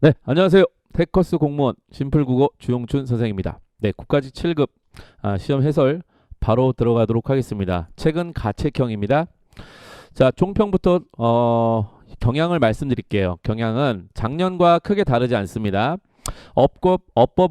네, 안녕하세요. 테커스 공무원 심플국어 주용춘 선생입니다. 네, 국가직 7급 시험 해설 바로 들어가도록 하겠습니다. 책은 가책형입니다. 자, 종평부터 경향을 말씀드릴게요. 경향은 작년과 크게 다르지 않습니다. 어법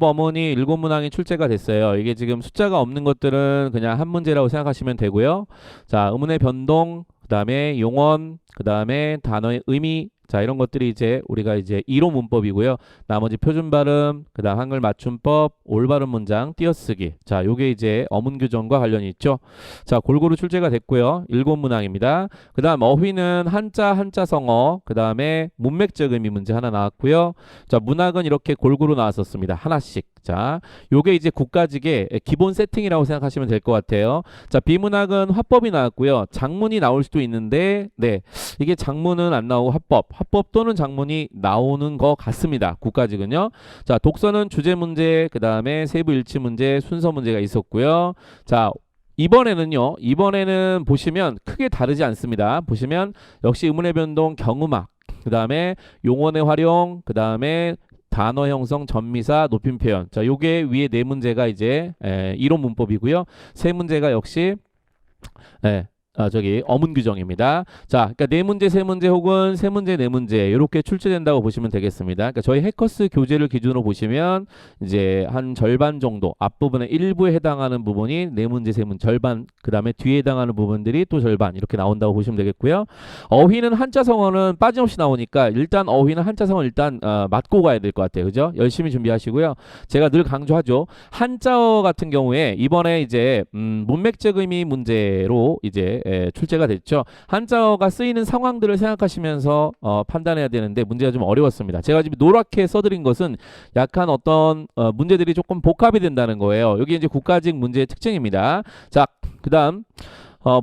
어문이 7문항이 출제가 됐어요. 이게 지금 숫자가 없는 것들은 그냥 한 문제라고 생각하시면 되고요. 자, 의문의 변동, 그 다음에 용언, 그 다음에 단어의 의미, 자, 이런 것들이 이제 우리가 이제 1호 문법이고요. 나머지 표준 발음, 그다음 한글 맞춤법, 올바른 문장, 띄어쓰기. 자, 요게 이제 어문 규정과 관련이 있죠. 자, 골고루 출제가 됐고요. 7문항입니다. 그다음 어휘는 한자 성어, 그다음에 문맥적 의미 문제 하나 나왔고요. 자, 문학은 이렇게 골고루 나왔었습니다. 하나씩. 자, 요게 이제 국가직의 기본 세팅이라고 생각하시면 될 것 같아요. 자, 비문학은 화법이 나왔고요. 장문이 나올 수도 있는데, 네, 이게 장문은 안 나오고 화법 또는 장문이 나오는 것 같습니다. 국가직은요. 자, 독서는 주제 문제, 그 다음에 세부 일치 문제, 순서 문제가 있었고요. 자, 이번에는 보시면 크게 다르지 않습니다. 보시면 역시 의문의 변동, 경음악, 그 다음에 용언의 활용, 그 다음에 단어 형성, 전미사, 높임 표현. 자, 요게 위에 네 문제가 이제 이론 문법이고요. 세 문제가 역시 어문 규정입니다. 자, 그러니까 네 문제, 세 문제 혹은 세 문제, 네 문제 이렇게 출제된다고 보시면 되겠습니다. 그러니까 저희 해커스 교재를 기준으로 보시면 이제 한 절반 정도 앞부분에 일부에 해당하는 부분이 네 문제, 세 문제 절반, 그 다음에 뒤에 해당하는 부분들이 또 절반 이렇게 나온다고 보시면 되겠고요. 어휘는 한자성어는 빠짐없이 나오니까 일단 어휘는 한자성어 일단 맞고 가야 될 것 같아요. 그죠? 열심히 준비하시고요. 제가 늘 강조하죠. 한자어 같은 경우에 이번에 이제 문맥적 의미 문제로 이제 출제가 됐죠. 한자어가 쓰이는 상황들을 생각하시면서 판단해야 되는데 문제가 좀 어려웠습니다. 제가 지금 노랗게 써드린 것은 약간 어떤 문제들이 조금 복합이 된다는 거예요. 여기 이제 국가직 문제의 특징입니다. 자, 그 다음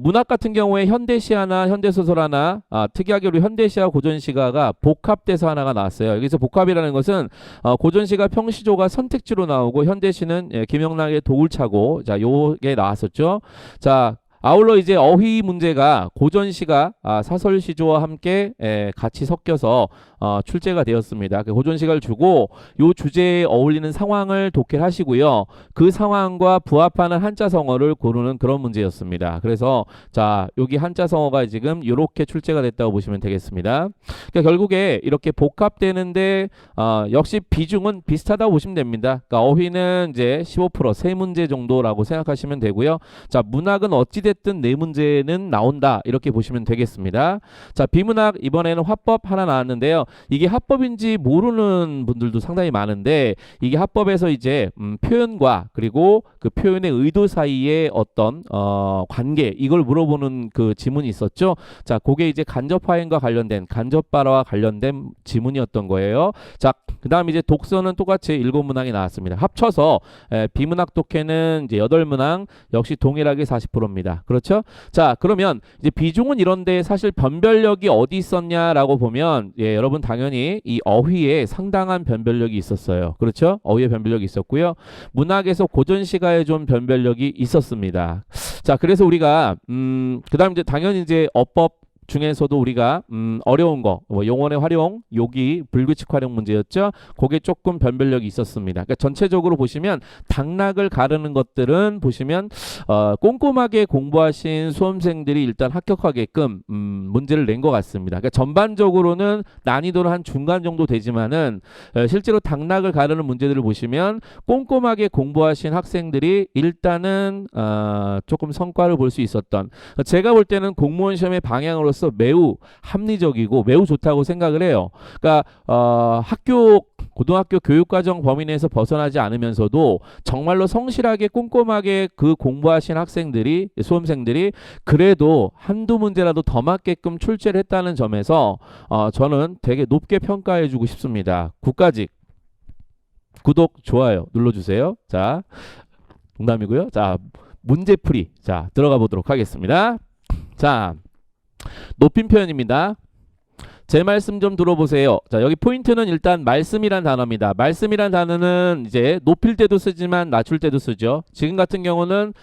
문학 같은 경우에 현대시하나 현대소설하나 특이하게 우리 현대시와 고전시가가 복합돼서 하나가 나왔어요. 여기서 복합이라는 것은 고전시가 평시조가 선택지로 나오고 현대시는 김영락의 도울차고 자 요게 나왔었죠. 자, 아울러 이제 어휘 문제가 고전시가 사설시조와 함께 같이 섞여서 출제가 되었습니다. 고전시가를 주고 요 주제에 어울리는 상황을 독해하시고요. 그 상황과 부합하는 한자성어를 고르는 그런 문제였습니다. 그래서 자, 여기 한자성어가 지금 이렇게 출제가 됐다고 보시면 되겠습니다. 그러니까 결국에 이렇게 복합되는데 역시 비중은 비슷하다고 보시면 됩니다. 그러니까 어휘는 이제 15% 세 문제 정도라고 생각하시면 되고요. 자, 문학은 어찌됐든 네 문제는 나온다 이렇게 보시면 되겠습니다. 자, 비문학 이번에는 화법 하나 나왔는데요. 이게 합법인지 모르는 분들도 상당히 많은데 이게 합법에서 이제 표현과 그리고 그 표현의 의도 사이의 어떤 관계 이걸 물어보는 그 지문이 있었죠. 자, 그게 이제 간접화행과 관련된 간접발화와 관련된 지문이었던 거예요. 자, 그 다음 이제 독서는 똑같이 7문항이 나왔습니다. 합쳐서 비문학 독해는 이제 8문항 역시 동일하게 40%입니다. 그렇죠? 자, 그러면 이제 비중은 이런데 사실 변별력이 어디 있었냐라고 보면 여러분 당연히 이 어휘에 상당한 변별력이 있었어요. 그렇죠? 어휘의 변별력이 있었고요. 문학에서 고전시가에 좀 변별력이 있었습니다. 자, 그래서 우리가 그다음 이제 당연히 이제 어법 중에서도 우리가 어려운 거 용언의 활용, 여기 불규칙 활용 문제였죠. 그게 조금 변별력이 있었습니다. 그러니까 전체적으로 보시면 당락을 가르는 것들은 보시면 꼼꼼하게 공부하신 수험생들이 일단 합격하게끔 문제를 낸 것 같습니다. 그러니까 전반적으로는 난이도는 한 중간 정도 되지만은 실제로 당락을 가르는 문제들을 보시면 꼼꼼하게 공부하신 학생들이 일단은 조금 성과를 볼 수 있었던 제가 볼 때는 공무원 시험의 방향으로서 매우 합리적이고 매우 좋다고 생각을 해요. 그러니까 고등학교 교육과정 범위 내에서 벗어나지 않으면서도 정말로 성실하게 꼼꼼하게 그 공부하신 수험생들이 그래도 한두 문제라도 더 맞게끔 출제를 했다는 점에서 저는 되게 높게 평가해 주고 싶습니다. 국가직 구독, 좋아요 눌러주세요. 자, 농담이고요. 자, 문제풀이 자 들어가 보도록 하겠습니다. 자, 높임 표현입니다. 제 말씀 좀 들어보세요. 자, 여기 포인트는 일단 말씀이란 단어입니다. 말씀이란 단어는 이제 높일 때도 쓰지만 낮출 때도 쓰죠. 지금 같은 경우는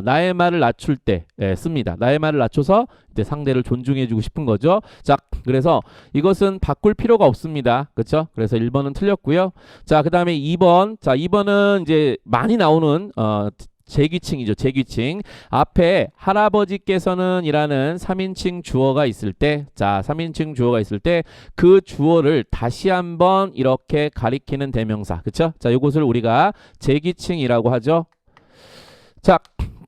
나의 말을 낮출 때 씁니다. 나의 말을 낮춰서 이제 상대를 존중해주고 싶은 거죠. 자, 그래서 이것은 바꿀 필요가 없습니다. 그렇죠? 그래서 1번은 틀렸고요. 자, 그 다음에 2번. 자, 2번은 이제 많이 나오는 제귀칭이죠. 제귀칭. 앞에 할아버지께서는 이라는 3인칭 주어가 있을 때, 자, 3인칭 주어가 있을 때 그 주어를 다시 한번 이렇게 가리키는 대명사. 그쵸? 자, 요것을 우리가 제귀칭이라고 하죠. 자,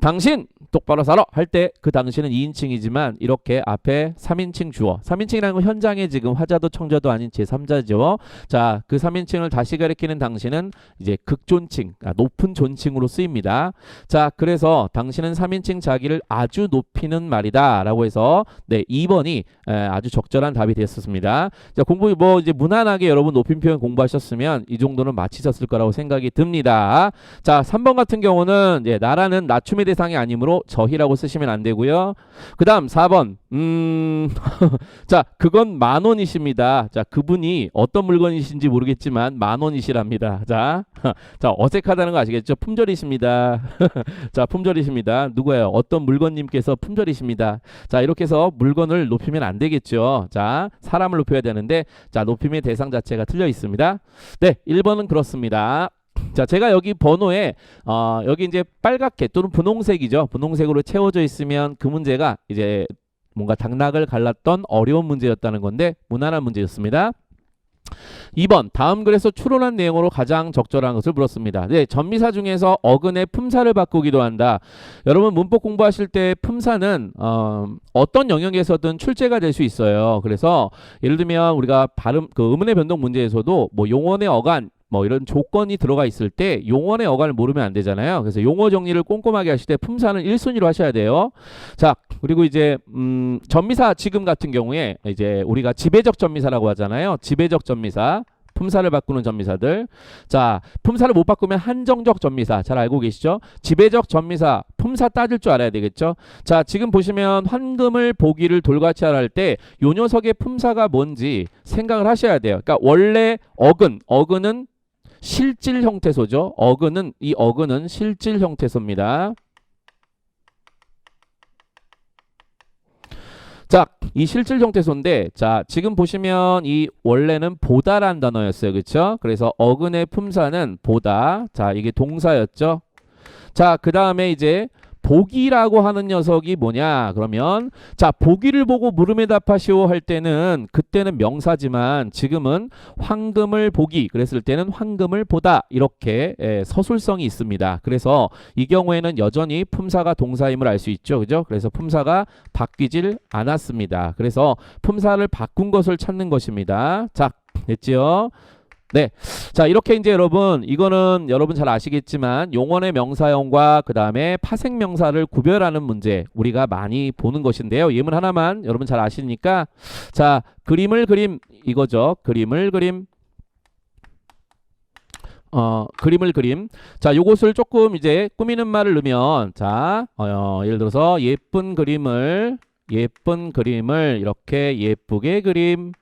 당신 똑바로 살아 할 때 그 당신은 2인칭이지만 이렇게 앞에 3인칭 주어. 3인칭이라는 건 현장에 지금 화자도 청자도 아닌 제3자죠. 자, 그 3인칭을 다시 가리키는 당신은 이제 극존칭, 높은 존칭으로 쓰입니다. 자, 그래서 당신은 3인칭 자기를 아주 높이는 말이다 라고 해서 네, 2번이 아주 적절한 답이 됐었습니다. 자, 공부 뭐 이제 무난하게 여러분 높임 표현 공부하셨으면 이 정도는 마치셨을 거라고 생각이 듭니다. 자, 3번 같은 경우는 이제 나라는 낮춤의 대상이 아니므로 저희라고 쓰시면 안 되고요. 그 다음 4번 자, 그건 10,000원이십니다. 자, 그분이 어떤 물건이신지 모르겠지만 10,000원이시랍니다. 자, 자, 어색하다는 거 아시겠죠? 품절이십니다. 자, 품절이십니다. 누구예요? 어떤 물건님께서 품절이십니다. 자, 이렇게 해서 물건을 높이면 안 되겠죠. 자, 사람을 높여야 되는데 자, 높임의 대상 자체가 틀려 있습니다. 네, 1번은 그렇습니다. 자, 제가 여기 번호에 여기 이제 빨갛게 또는 분홍색이죠. 분홍색으로 채워져 있으면 그 문제가 이제 뭔가 당락을 갈랐던 어려운 문제였다는 건데 무난한 문제였습니다. 2번 다음 글에서 추론한 내용으로 가장 적절한 것을 물었습니다. 네, 전미사 중에서 어근의 품사를 바꾸기도 한다. 여러분 문법 공부하실 때 품사는 어떤 영역에서든 출제가 될 수 있어요. 그래서 예를 들면 우리가 발음 의문의 변동 문제에서도 뭐 용언의 어간 뭐 이런 조건이 들어가 있을 때 용언의 어간을 모르면 안 되잖아요. 그래서 용어 정리를 꼼꼼하게 하실 때 품사는 1순위로 하셔야 돼요. 자, 그리고 이제 전미사 지금 같은 경우에 이제 우리가 지배적 전미사라고 하잖아요. 지배적 전미사. 품사를 바꾸는 전미사들. 자, 품사를 못 바꾸면 한정적 전미사. 잘 알고 계시죠? 지배적 전미사. 품사 따질 줄 알아야 되겠죠? 자, 지금 보시면 황금을 보기를 돌같이 하라 할 때 요 녀석의 품사가 뭔지 생각을 하셔야 돼요. 그러니까 원래 어근은 실질 형태소죠. 이 어근은 실질 형태소입니다. 자, 이 실질 형태소인데 자, 지금 보시면 이 원래는 보다란 단어였어요. 그렇죠? 그래서 어근의 품사는 보다. 자, 이게 동사였죠. 자, 그 다음에 이제 보기라고 하는 녀석이 뭐냐 그러면 자, 보기를 보고 물음에 답하시오 할 때는 그때는 명사지만 지금은 황금을 보기 그랬을 때는 황금을 보다 이렇게 서술성이 있습니다. 그래서 이 경우에는 여전히 품사가 동사임을 알 수 있죠. 그죠? 그래서 품사가 바뀌질 않았습니다. 그래서 품사를 바꾼 것을 찾는 것입니다. 자, 됐지요? 네. 자, 이렇게 이제 여러분, 이거는 여러분 잘 아시겠지만 용언의 명사형과 그 다음에 파생명사를 구별하는 문제 우리가 많이 보는 것인데요. 예문 하나만 여러분 잘 아시니까 자, 그림을 그림 이거죠. 그림을 그림. 그림을 그림. 자, 요것을 조금 이제 꾸미는 말을 넣으면 자, 예를 들어서 예쁜 그림을 이렇게 예쁘게 그림.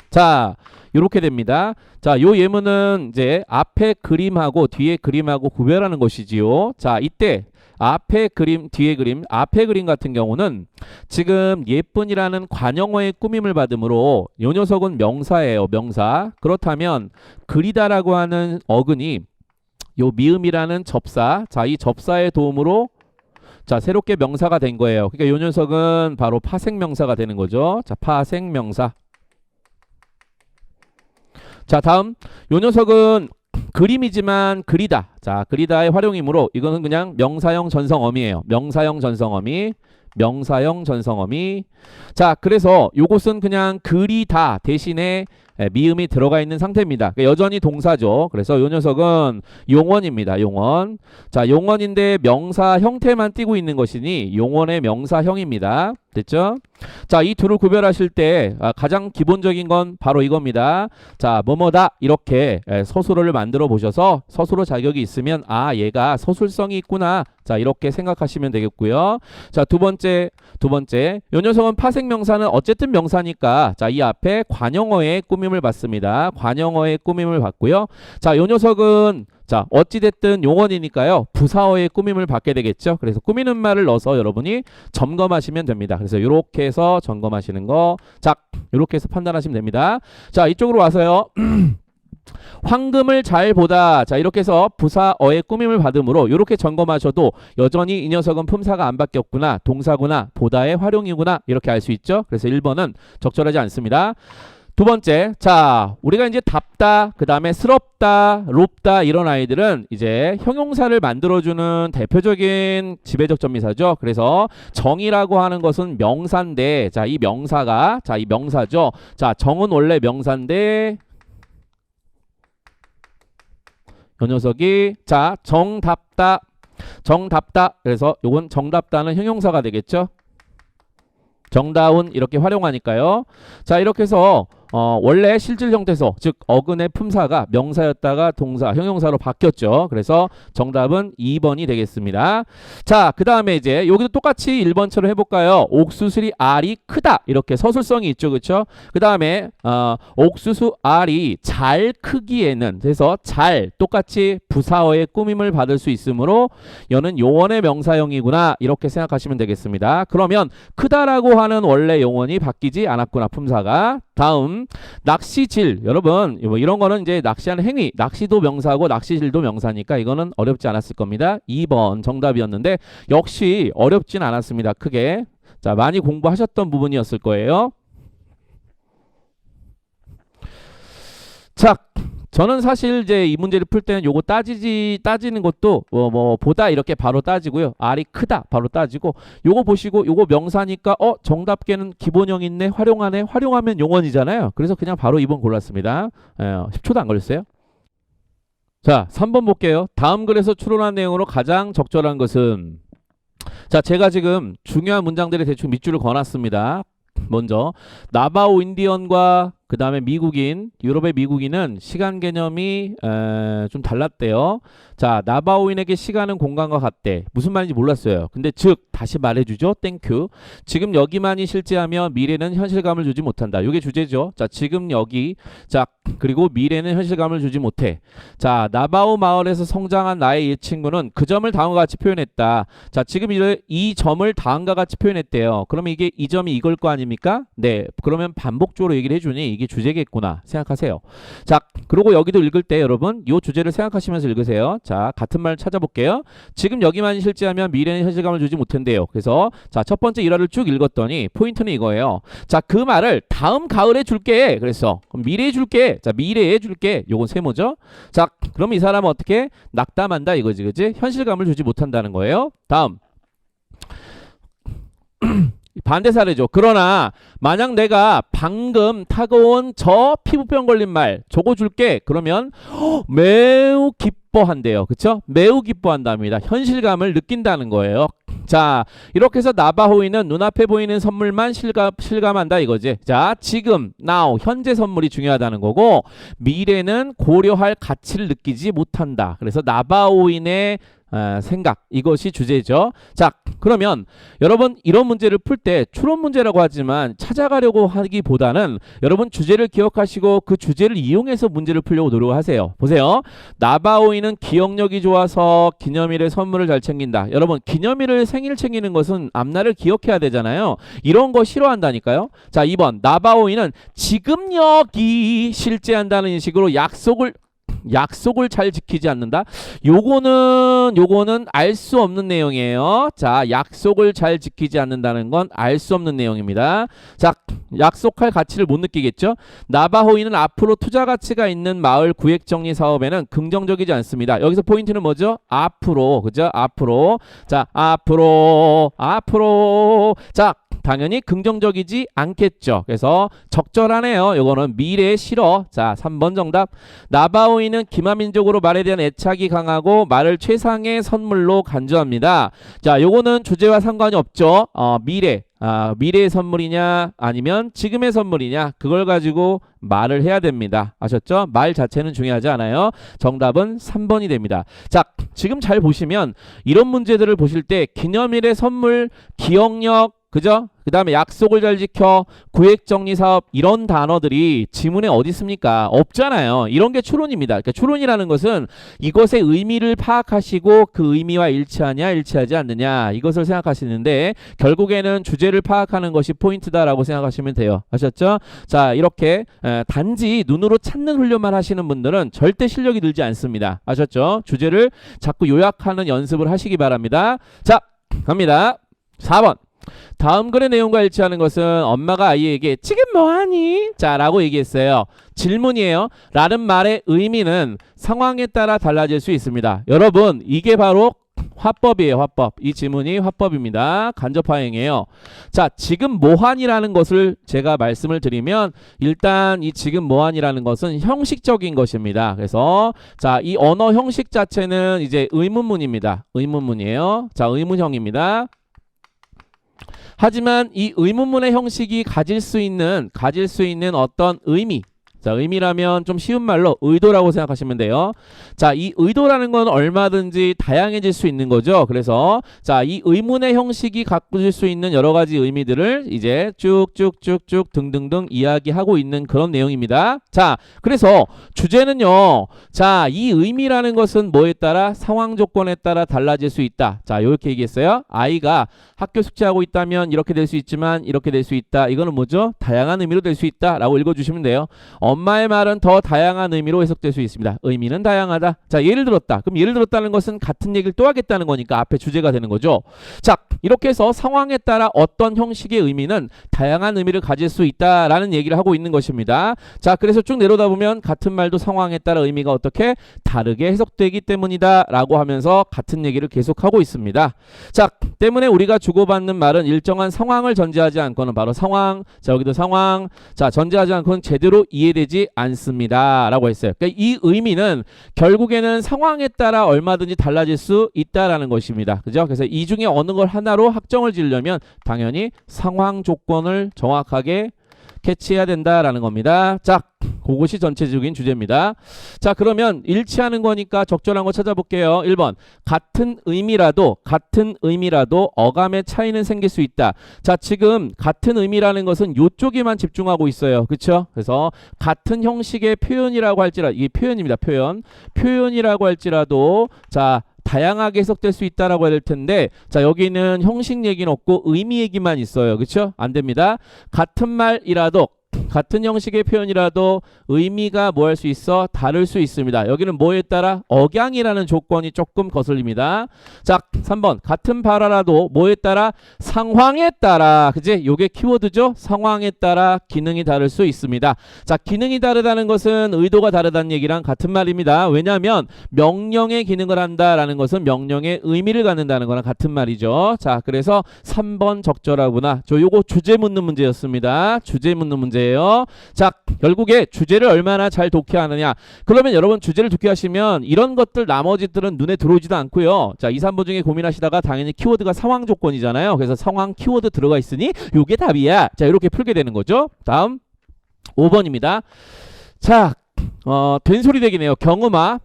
자, 이렇게 됩니다. 자, 요 예문은 이제 앞에 그림하고 뒤에 그림하고 구별하는 것이지요. 자, 이때 앞에 그림, 뒤에 그림, 앞에 그림 같은 경우는 지금 예쁜이라는 관용어의 꾸밈을 받으므로 요 녀석은 명사예요. 명사. 그렇다면 그리다라고 하는 어근이 요 미음이라는 접사. 자, 이 접사의 도움으로 자, 새롭게 명사가 된 거예요. 그러니까 요 녀석은 바로 파생명사가 되는 거죠. 자, 파생명사. 자, 다음 요 녀석은 그림이지만 그리다. 자, 그리다의 활용이므로 이거는 그냥 명사형 전성어미예요. 명사형 전성어미. 자, 그래서 요것은 그냥 그리다 대신에 미음이 들어가 있는 상태입니다. 그러니까 여전히 동사죠. 그래서 이 녀석은 용언입니다. 용언. 자, 용언인데 명사 형태만 띄고 있는 것이니 용언의 명사형입니다. 됐죠? 자, 이 둘을 구별하실 때 가장 기본적인 건 바로 이겁니다. 자, 뭐뭐다 이렇게 서술어를 만들어 보셔서 서술어 자격이 있으면 아, 얘가 서술성이 있구나. 자, 이렇게 생각하시면 되겠고요. 자, 두 번째 요 녀석은 파생명사는 어쨌든 명사니까 자, 이 앞에 관용어의 꾸밈을 받습니다. 관용어의 꾸밈을 받고요. 자, 요 녀석은 자, 어찌됐든 용언이니까요. 부사어의 꾸밈을 받게 되겠죠. 그래서 꾸미는 말을 넣어서 여러분이 점검하시면 됩니다. 그래서 이렇게 해서 점검하시는 거, 자, 이렇게 해서 판단하시면 됩니다. 자, 이쪽으로 와서요. 황금을 잘 보다. 자, 이렇게 해서 부사어의 꾸밈을 받음으로 이렇게 점검하셔도 여전히 이 녀석은 품사가 안 바뀌었구나. 동사구나. 보다의 활용이구나. 이렇게 알 수 있죠. 그래서 1번은 적절하지 않습니다. 두 번째, 자, 우리가 이제 답다, 그 다음에 스럽다, 롭다 이런 아이들은 이제 형용사를 만들어주는 대표적인 지배적 접미사죠. 그래서 정이라고 하는 것은 명사인데, 자, 이 명사가, 자, 이 명사죠. 자, 정은 원래 명사인데, 이 녀석이, 자, 정답다. 그래서 요건 정답다는 형용사가 되겠죠. 정다운 이렇게 활용하니까요. 자, 이렇게 해서 원래 실질 형태소, 즉 어근의 품사가 명사였다가 동사, 형용사로 바뀌었죠. 그래서 정답은 2번이 되겠습니다. 자, 그 다음에 이제 여기도 똑같이 1번처럼 해볼까요? 옥수수리 알이 크다. 이렇게 서술성이 있죠. 그렇죠? 그 다음에 옥수수 알이 잘 크기에는, 그래서 잘 똑같이 부사어의 꾸밈을 받을 수 있으므로 여는 용언의 명사형이구나. 이렇게 생각하시면 되겠습니다. 그러면 크다라고 하는 원래 용언이 바뀌지 않았구나. 품사가. 다음 낚시질. 여러분 뭐 이런 거는 이제 낚시하는 행위, 낚시도 명사고 낚시질도 명사니까 이거는 어렵지 않았을 겁니다. 2번 정답이었는데 역시 어렵진 않았습니다. 크게. 자, 많이 공부하셨던 부분이었을 거예요. 자, 저는 사실 이제 이 문제를 풀 때는 요거 따지는 것도 뭐 보다 이렇게 바로 따지고요. 알이 크다 바로 따지고, 요거 보시고 요거 명사니까 정답계는 기본형 있네, 활용하네, 활용하면 용언이잖아요. 그래서 그냥 바로 2번 골랐습니다. 10초도 안 걸렸어요. 자, 3번 볼게요. 다음 글에서 추론한 내용으로 가장 적절한 것은, 자, 제가 지금 중요한 문장들의 대충 밑줄을 그어놨습니다. 먼저 나바오 인디언과 그 다음에 미국인, 유럽의 미국인은 시간 개념이 좀 달랐대요. 자, 나바오인에게 시간은 공간과 같대. 무슨 말인지 몰랐어요. 근데 즉 다시 말해주죠. 땡큐. 지금 여기만이 실제하며 미래는 현실감을 주지 못한다. 이게 주제죠. 자, 지금 여기. 자, 그리고 미래는 현실감을 주지 못해. 자, 나바오 마을에서 성장한 나의 이 친구는 그 점을 다음과 같이 표현했다. 자, 지금 이 점을 다음과 같이 표현했대요. 그러면 이게 이 점이 이걸 거 아닙니까? 네. 그러면 반복적으로 얘기를 해주니 이게 주제겠구나 생각하세요. 자, 그리고 여기도 읽을 때 여러분 이 주제를 생각하시면서 읽으세요. 자, 같은 말 찾아볼게요. 지금 여기만 실제하면 미래는 현실감을 주지 못한대요. 그래서 자, 첫 번째 일화를 쭉 읽었더니 포인트는 이거예요. 자, 그 말을 다음 가을에 줄게. 그래서 그럼 미래에 줄게. 자, 미래에 줄게. 요건 세모죠. 자, 그럼 이 사람은 어떻게 낙담한다 이거지, 그지? 현실감을 주지 못한다는 거예요. 다음 반대 사례죠. 그러나 만약 내가 방금 타고온 저 피부병 걸린 말 저거 줄게. 그러면 매우 기뻐한대요. 그쵸? 매우 기뻐한답니다. 현실감을 느낀다는 거예요. 자, 이렇게 해서 나바호인은 눈앞에 보이는 선물만 실감한다 이거지. 자, 지금, now, 현재 선물이 중요하다는 거고, 미래는 고려할 가치를 느끼지 못한다. 그래서 나바호인의 생각, 이것이 주제죠. 자, 그러면 여러분 이런 문제를 풀 때 추론 문제라고 하지만 찾아가려고 하기보다는 여러분 주제를 기억하시고 그 주제를 이용해서 문제를 풀려고 노력하세요. 보세요. 나바오이는 기억력이 좋아서 기념일에 선물을 잘 챙긴다. 여러분 기념일을 생일 챙기는 것은 앞날을 기억해야 되잖아요. 이런 거 싫어한다니까요. 자, 2번 나바오이는 지금 여기 실제한다는 인식으로 약속을 잘 지키지 않는다. 요거는 알 수 없는 내용이에요. 자, 약속을 잘 지키지 않는다는 건 알 수 없는 내용입니다. 자, 약속할 가치를 못 느끼겠죠. 나바호인은 앞으로 투자 가치가 있는 마을 구획 정리 사업에는 긍정적이지 않습니다. 여기서 포인트는 뭐죠? 앞으로, 그죠? 앞으로. 자, 앞으로. 자, 당연히 긍정적이지 않겠죠. 그래서 적절하네요. 요거는 미래 싫어. 자, 3번 정답. 나바오이는 기마민족으로 말에 대한 애착이 강하고 말을 최상의 선물로 간주합니다. 자, 요거는 주제와 상관이 없죠. 미래. 미래의 선물이냐 아니면 지금의 선물이냐 그걸 가지고 말을 해야 됩니다. 아셨죠? 말 자체는 중요하지 않아요. 정답은 3번이 됩니다. 자, 지금 잘 보시면 이런 문제들을 보실 때 기념일의 선물, 기억력, 그죠? 그 다음에 약속을 잘 지켜, 구획정리사업 이런 단어들이 지문에 어디 있습니까? 없잖아요. 이런 게 추론입니다. 그러니까 추론이라는 것은 이것의 의미를 파악하시고 그 의미와 일치하냐 일치하지 않느냐 이것을 생각하시는데 결국에는 주제를 파악하는 것이 포인트다라고 생각하시면 돼요. 아셨죠? 자, 이렇게 단지 눈으로 찾는 훈련만 하시는 분들은 절대 실력이 늘지 않습니다. 아셨죠? 주제를 자꾸 요약하는 연습을 하시기 바랍니다. 자, 갑니다. 4번. 다음 글의 내용과 일치하는 것은 엄마가 아이에게 지금 뭐하니? 자, 라고 얘기했어요. 질문이에요. 라는 말의 의미는 상황에 따라 달라질 수 있습니다. 여러분, 이게 바로 화법이에요. 화법. 이 지문이 화법입니다. 간접화행이에요. 자, 지금 뭐하니라는 것을 제가 말씀을 드리면 일단 이 지금 뭐하니라는 것은 형식적인 것입니다. 그래서 자, 이 언어 형식 자체는 이제 의문문입니다. 의문문이에요. 자, 의문형입니다. 하지만 이 의문문의 형식이 가질 수 있는 어떤 의미, 자, 의미라면 좀 쉬운 말로 의도라고 생각하시면 돼요. 자, 이 의도라는 건 얼마든지 다양해질 수 있는 거죠. 그래서 자, 이 의문의 형식이 가질 수 있는 여러 가지 의미들을 이제 쭉쭉쭉쭉 등등등 이야기하고 있는 그런 내용입니다. 자, 그래서 주제는요. 자, 이 의미라는 것은 뭐에 따라 상황 조건에 따라 달라질 수 있다. 자, 이렇게 얘기했어요. 아이가 학교 숙제하고 있다면 이렇게 될 수 있지만 이렇게 될 수 있다. 이거는 뭐죠? 다양한 의미로 될 수 있다라고 읽어주시면 돼요. 엄마의 말은 더 다양한 의미로 해석될 수 있습니다. 의미는 다양하다. 자, 예를 들었다. 그럼 예를 들었다는 것은 같은 얘기를 또 하겠다는 거니까 앞에 주제가 되는 거죠. 자, 이렇게 해서 상황에 따라 어떤 형식의 의미는 다양한 의미를 가질 수 있다라는 얘기를 하고 있는 것입니다. 자, 그래서 쭉 내려다 보면 같은 말도 상황에 따라 의미가 어떻게 다르게 해석되기 때문이다 라고 하면서 같은 얘기를 계속하고 있습니다. 자, 때문에 우리가 주고받는 말은 일정한 상황을 전제하지 않고는 바로 상황, 자, 여기도 상황, 자, 전제하지 않고는 제대로 이해되지 않습니다 라고 했어요. 그러니까 이 의미는 결국에는 상황에 따라 얼마든지 달라질 수 있다라는 것입니다. 그죠? 그래서 이 중에 어느 걸 하나로 확정을 지으려면 당연히 상황 조건을 정확하게 캐치해야 된다라는 겁니다. 자, 그것이 전체적인 주제입니다. 자, 그러면 일치하는 거니까 적절한 거 찾아볼게요. 1번. 같은 의미라도 어감의 차이는 생길 수 있다. 자, 지금 같은 의미라는 것은 요쪽에만 집중하고 있어요. 그렇죠? 그래서 같은 형식의 표현이라고 할지라도 이게 표현입니다. 표현이라고 할지라도 자, 다양하게 해석될 수 있다라고 해야 될 텐데 자, 여기는 형식 얘기는 없고 의미 얘기만 있어요. 그렇죠? 안 됩니다. 같은 말이라도 같은 형식의 표현이라도 의미가 뭐 할 수 있어? 다를 수 있습니다. 여기는 뭐에 따라? 억양이라는 조건이 조금 거슬립니다. 자, 3번. 같은 발화라도 뭐에 따라? 상황에 따라. 그지? 요게 키워드죠? 상황에 따라 기능이 다를 수 있습니다. 자, 기능이 다르다는 것은 의도가 다르다는 얘기랑 같은 말입니다. 왜냐하면 명령의 기능을 한다라는 것은 명령의 의미를 갖는다는 거랑 같은 말이죠. 자, 그래서 3번 적절하구나. 요거 주제 묻는 문제였습니다. 주제 묻는 문제예요. 자, 결국에 주제를 얼마나 잘 독해하느냐. 그러면 여러분 주제를 독해하시면 이런 것들 나머지들은 눈에 들어오지도 않고요. 자, 2, 3번 중에 고민하시다가 당연히 키워드가 상황 조건이잖아요. 그래서 상황 키워드 들어가 있으니 요게 답이야. 자, 이렇게 풀게 되는 거죠. 다음 5번입니다. 자, 된소리대기네요. 경음화.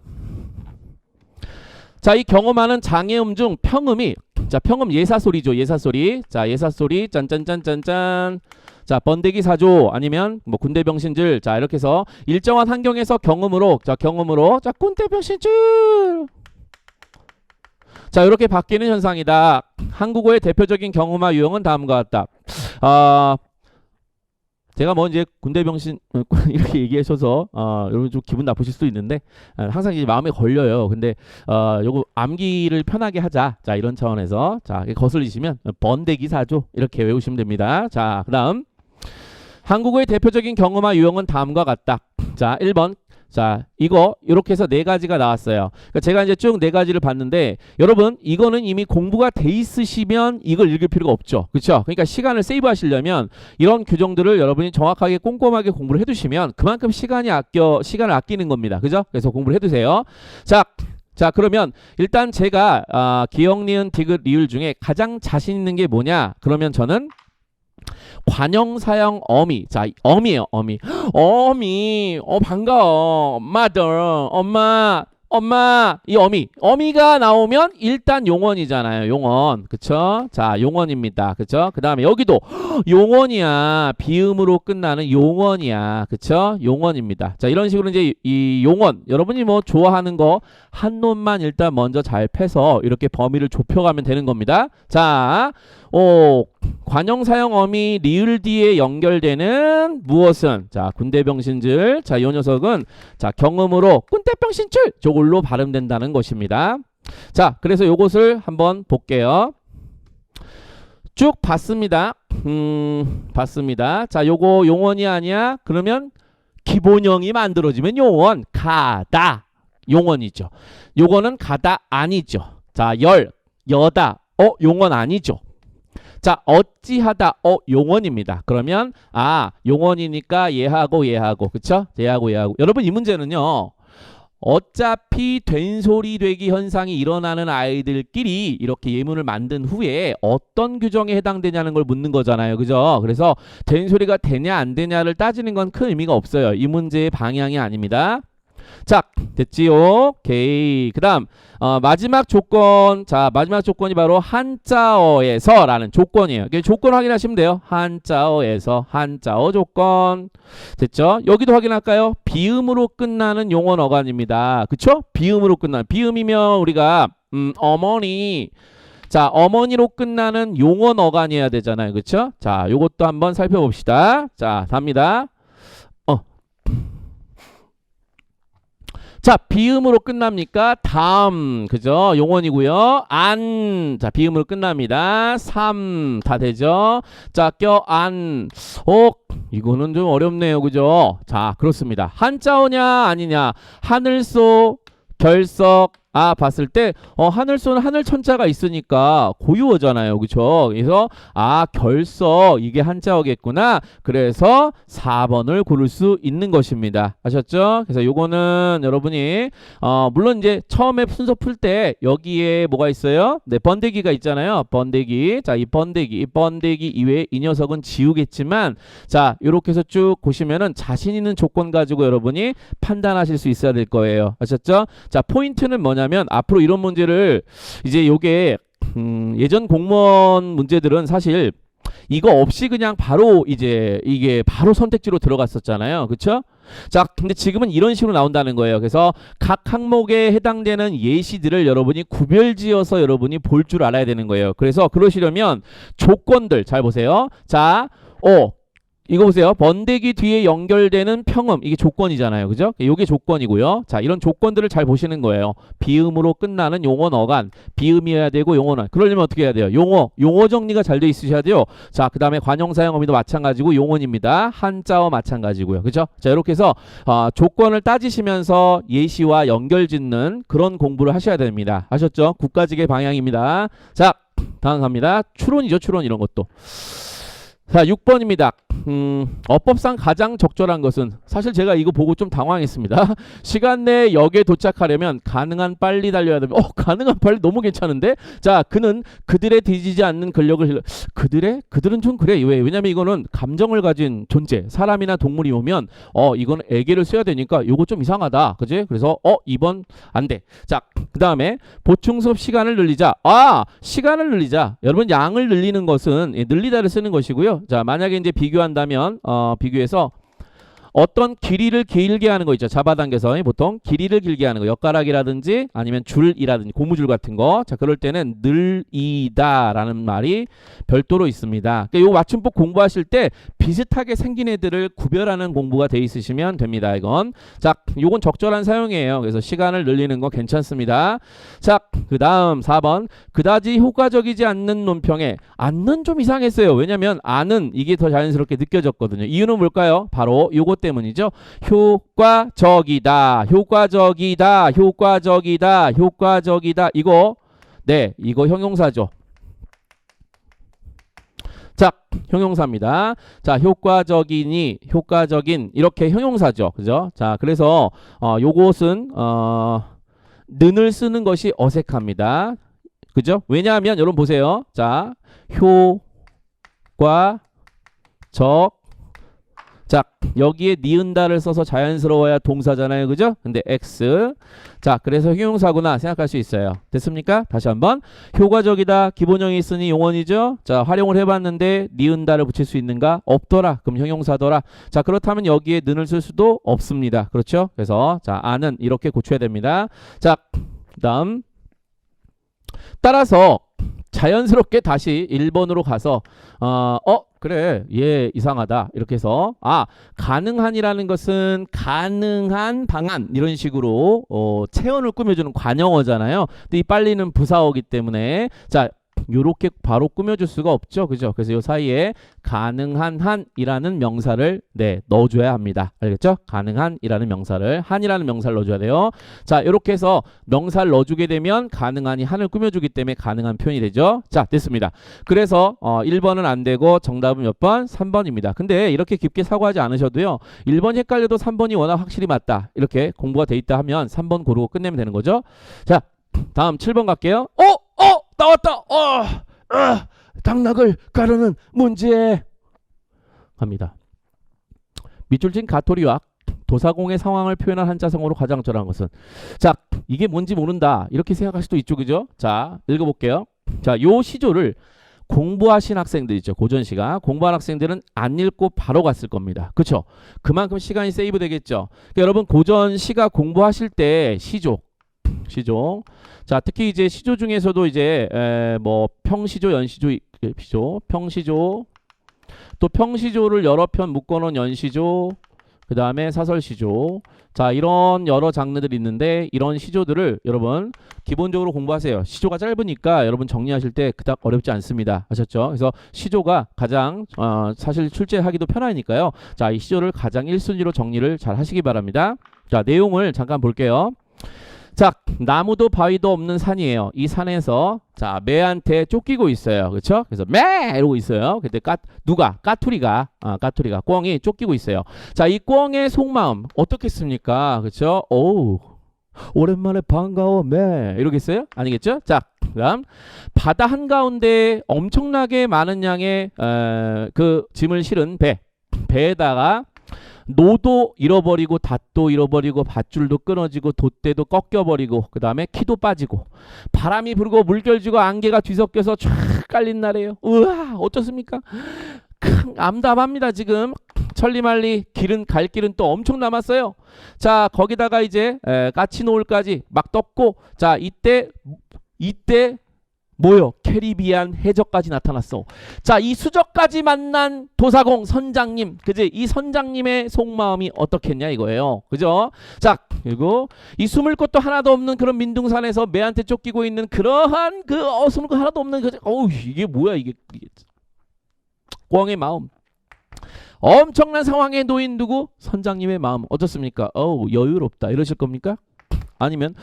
자, 이 경음화는 장애음 중 평음이 자, 평음 예사소리죠. 예사소리. 자, 예사소리 짠짠짠짠짠. 자, 번데기 사조 아니면 뭐 군대병신줄. 자, 이렇게 해서 일정한 환경에서 경음으로 자, 군대병신줄. 자, 이렇게 바뀌는 현상이다. 한국어의 대표적인 경음화 유형은 다음과 같다. 제가 뭐 이제 군대병신 이렇게 얘기하셔서 여러분 좀 기분 나쁘실 수도 있는데 항상 이제 마음에 걸려요. 근데 요거 암기를 편하게 하자. 자, 이런 차원에서 자, 거슬리시면 번데기 사조 이렇게 외우시면 됩니다. 자, 그다음 한국어의 대표적인 경음화 유형은 다음과 같다. 자, 1번 자, 이거 이렇게 해서 네 가지가 나왔어요. 그러니까 제가 이제 쭉 네 가지를 봤는데 여러분 이거는 이미 공부가 돼 있으시면 이걸 읽을 필요가 없죠. 그렇죠? 그러니까 시간을 세이브 하시려면 이런 규정들을 여러분이 정확하게 꼼꼼하게 공부를 해두시면 그만큼 시간을 아끼는 겁니다. 그죠? 그래서 공부를 해두세요. 자, 그러면 일단 제가 기억, 니은, 디귿, 리을 중에 가장 자신 있는 게 뭐냐? 그러면 저는 관형사형 어미. 자, 어미예요, 어미. 어미, 반가워. mother, 엄마, 이 어미가 나오면 일단 용언이잖아요. 용언. 그쵸? 자, 용언입니다. 그쵸? 그 다음에 여기도 용언이야. 비음으로 끝나는 용언이야. 그쵸? 용언입니다. 자, 이런 식으로 이제 이 용언, 여러분이 뭐 좋아하는 거 한 놈만 일단 먼저 잘 패서 이렇게 범위를 좁혀가면 되는 겁니다. 자, 관형사형 어미 리을 뒤에 연결되는 무엇은? 자, 군대병신줄. 자, 이 녀석은 자, 경음으로 군대병신줄 저걸로 발음된다는 것입니다. 자, 그래서 요것을 한번 볼게요. 쭉 봤습니다. 봤습니다. 자, 요거 용언이 아니야? 그러면 기본형이 만들어지면 용언. 가다. 용언이죠. 요거는 가다 아니죠. 자, 여다. 용언 아니죠. 자, 어찌하다. 용언입니다. 그러면 용언이니까 얘하고 그쵸? 얘하고 여러분 이 문제는요. 어차피 된소리 되기 현상이 일어나는 아이들끼리 이렇게 예문을 만든 후에 어떤 규정에 해당되냐는 걸 묻는 거잖아요. 그죠? 그래서 된소리가 되냐 안 되냐를 따지는 건 큰 의미가 없어요. 이 문제의 방향이 아닙니다. 자, 됐지요? 오케이. 그 다음 마지막 조건. 자, 마지막 조건이 바로 한자어에서 라는 조건이에요. 조건 확인하시면 돼요. 한자어에서. 한자어 조건. 됐죠? 여기도 확인할까요? 비음으로 끝나는 용언 어간입니다. 그쵸? 비음으로 끝나는. 비음이면 우리가 어머니. 자, 어머니로 끝나는 용언 어간이어야 되잖아요. 그쵸? 자, 요것도 한번 살펴봅시다. 자, 갑니다. 자, 비음으로 끝납니까? 담, 그죠? 용언이고요. 안, 자, 비음으로 끝납니다. 삼, 다 되죠? 자, 안, 이거는 좀 어렵네요, 그죠? 자, 그렇습니다. 한자어냐 아니냐? 하늘소, 결석, 봤을 때 하늘소는 하늘천자가 있으니까 고유어잖아요. 그쵸? 그래서 결석 이게 한자어겠구나. 그래서 4번을 고를 수 있는 것입니다. 아셨죠? 그래서 요거는 여러분이 물론 이제 처음에 순서 풀 때 여기에 뭐가 있어요? 네, 번데기가 있잖아요. 번데기. 자, 이 번데기 이외에 이 녀석은 지우겠지만 자, 요렇게 해서 쭉 보시면은 자신 있는 조건 가지고 여러분이 판단하실 수 있어야 될 거예요. 아셨죠? 자, 포인트는 뭐냐 면 앞으로 이런 문제를 이제 요게 예전 공무원 문제들은 사실 이거 없이 그냥 바로 이제 이게 바로 선택지로 들어갔었잖아요. 그쵸? 자, 근데 지금은 이런 식으로 나온다는 거예요. 그래서 각 항목에 해당되는 예시들을 여러분이 구별지어서 여러분이 볼 줄 알아야 되는 거예요. 그래서 그러시려면 조건들 잘 보세요. 자, 이거 보세요. 번데기 뒤에 연결되는 평음. 이게 조건이잖아요. 그죠? 이게 조건이고요. 자, 이런 조건들을 잘 보시는 거예요. 비음으로 끝나는 용언 어간. 비음이어야 되고 용언은. 그러려면 어떻게 해야 돼요? 용어 정리가 잘 돼 있으셔야 돼요. 자, 그 다음에 관형사형 어미도 마찬가지고 용언입니다. 한자어 마찬가지고요. 그죠? 자, 이렇게 해서 조건을 따지시면서 예시와 연결 짓는 그런 공부를 하셔야 됩니다. 아셨죠? 국가직의 방향입니다. 자, 다음 갑니다. 추론이죠. 추론 이런 것도. 자, 6번입니다. 어법상 가장 적절한 것은 사실 제가 이거 보고 좀 당황했습니다. 시간 내에 역에 도착하려면 가능한 빨리 달려야 됩니다. 가능한 빨리 너무 괜찮은데? 자, 그는 그들의 뒤지지 않는 근력을 그들은 좀 그래. 왜냐면 이거는 감정을 가진 존재, 사람이나 동물이 오면 이거는 애계를 써야 되니까 요거 좀 이상하다. 그지? 그래서 2번 안 돼. 자, 그 다음에 보충 수업 시간을 늘리자. 시간을 늘리자. 여러분 양을 늘리는 것은 늘리다를 쓰는 것이고요. 자, 만약에 이제 비교한다면 비교해서 어떤 길이를 길게 하는 거 있죠. 잡아당겨서 보통 길이를 길게 하는 거, 엿가락이라든지 아니면 줄이라든지 고무줄 같은 거. 자, 그럴 때는 늘이다라는 말이 별도로 있습니다. 그러니까 요 맞춤법 공부하실 때 비슷하게 생긴 애들을 구별하는 공부가 돼 있으시면 됩니다. 이건. 자, 요건 적절한 사용이에요. 그래서 시간을 늘리는 거 괜찮습니다. 자, 그 다음 4번. 그다지 효과적이지 않는 논평에 안는 좀 이상했어요. 왜냐면 안은 이게 더 자연스럽게 느껴졌거든요. 이유는 뭘까요? 바로 요것 때문이죠. 효과적이다, 효과적이다, 효과적이다, 효과적이다. 이거 네, 이거 형용사죠. 자, 형용사입니다. 자, 효과적이니, 효과적인 이렇게 형용사죠. 그죠? 자, 그래서 요것은 는을 쓰는 것이 어색합니다. 그죠? 왜냐하면 여러분 보세요. 자, 효과적. 자, 여기에 니은다를 써서 자연스러워야 동사잖아요. 그죠? 근데 X. 자, 그래서 형용사구나 생각할 수 있어요. 됐습니까? 다시 한번. 효과적이다. 기본형이 있으니 용언이죠. 자, 활용을 해봤는데 니은다를 붙일 수 있는가? 없더라. 그럼 형용사더라. 자, 그렇다면 여기에 는을 쓸 수도 없습니다. 그렇죠? 그래서 자, 아는 이렇게 고쳐야 됩니다. 자, 다음. 따라서 자연스럽게 다시 1번으로 가서 그래 얘 이상하다 이렇게 해서 가능한이라는 것은 가능한 방안 이런 식으로 체언을 꾸며주는 관형어잖아요. 근데 이 빨리는 부사어기 때문에 자 요렇게 바로 꾸며줄 수가 없죠. 그죠? 그래서 요 사이에 가능한 한이라는 명사를 네 넣어줘야 합니다. 알겠죠? 가능한이라는 명사를 한이라는 명사를 넣어줘야 돼요. 자 요렇게 해서 명사를 넣어주게 되면 가능한이 한을 꾸며주기 때문에 가능한 표현이 되죠. 자 됐습니다. 그래서 1번은 안 되고 정답은 몇 번? 3번입니다. 근데 이렇게 깊게 사고하지 않으셔도요. 1번이 헷갈려도 3번이 워낙 확실히 맞다. 이렇게 공부가 돼 있다 하면 3번 고르고 끝내면 되는 거죠. 자 다음 7번 갈게요. 나왔다. 당락을 가르는 문제 갑니다. 밑줄 친 가토리와 도사공의 상황을 표현한 한자성어로 가장 적절한 것은 자 이게 뭔지 모른다 이렇게 생각할 수도 있죠. 그죠? 자 읽어볼게요. 자 요 시조를 공부하신 학생들 있죠. 고전 시간 공부한 학생들은 안 읽고 바로 갔을 겁니다. 그렇죠? 그만큼 시간이 세이브 되겠죠. 그러니까 여러분 고전 시가 공부하실 때 시조 자 특히 이제 시조 중에서도 이제 뭐 평시조, 연시조, 평시조 또 평시조를 여러 편 묶어놓은 연시조 그 다음에 사설시조 자 이런 여러 장르들이 있는데 이런 시조들을 여러분 기본적으로 공부하세요. 시조가 짧으니까 여러분 정리하실 때 그닥 어렵지 않습니다. 아셨죠? 그래서 시조가 가장 사실 출제하기도 편하니까요. 자 이 시조를 가장 1순위로 정리를 잘 하시기 바랍니다. 자 내용을 잠깐 볼게요. 자 나무도 바위도 없는 산이에요. 이 산에서 자 매한테 쫓기고 있어요. 그렇죠? 그래서 매 이러고 있어요. 그때 까투리가 꿩이 쫓기고 있어요. 자 이 꿩의 속마음 어떻겠습니까? 그렇죠? 오우 오랜만에 반가워 매 이러겠어요? 아니겠죠? 자 그다음 바다 한가운데 엄청나게 많은 양의 그 짐을 실은 배에다가 노도 잃어버리고 닷도 잃어버리고 밧줄도 끊어지고 돛대도 꺾여버리고 그 다음에 키도 빠지고 바람이 불고 물결지고 안개가 뒤섞여서 쫙 깔린 날이에요. 우와 어떻습니까? 암담합니다. 지금 천리말리 갈 길은 또 엄청 남았어요. 자 거기다가 이제 까치노을까지 막 떴고 자 이때 뭐요? 캐리비안 해적까지 나타났어. 자, 이 수적까지 만난 도사공 선장님, 그지? 이 선장님의 속마음이 어떻겠냐 이거예요. 그죠? 자, 그리고 이 숨을 곳도 하나도 없는 그런 민둥산에서 매한테 쫓기고 있는 그러한 숨을 곳 하나도 없는 이게 뭐야 이게 꿩의 마음. 엄청난 상황에 놓인 누구? 선장님의 마음 어떻습니까? 여유롭다 이러실 겁니까? 아니면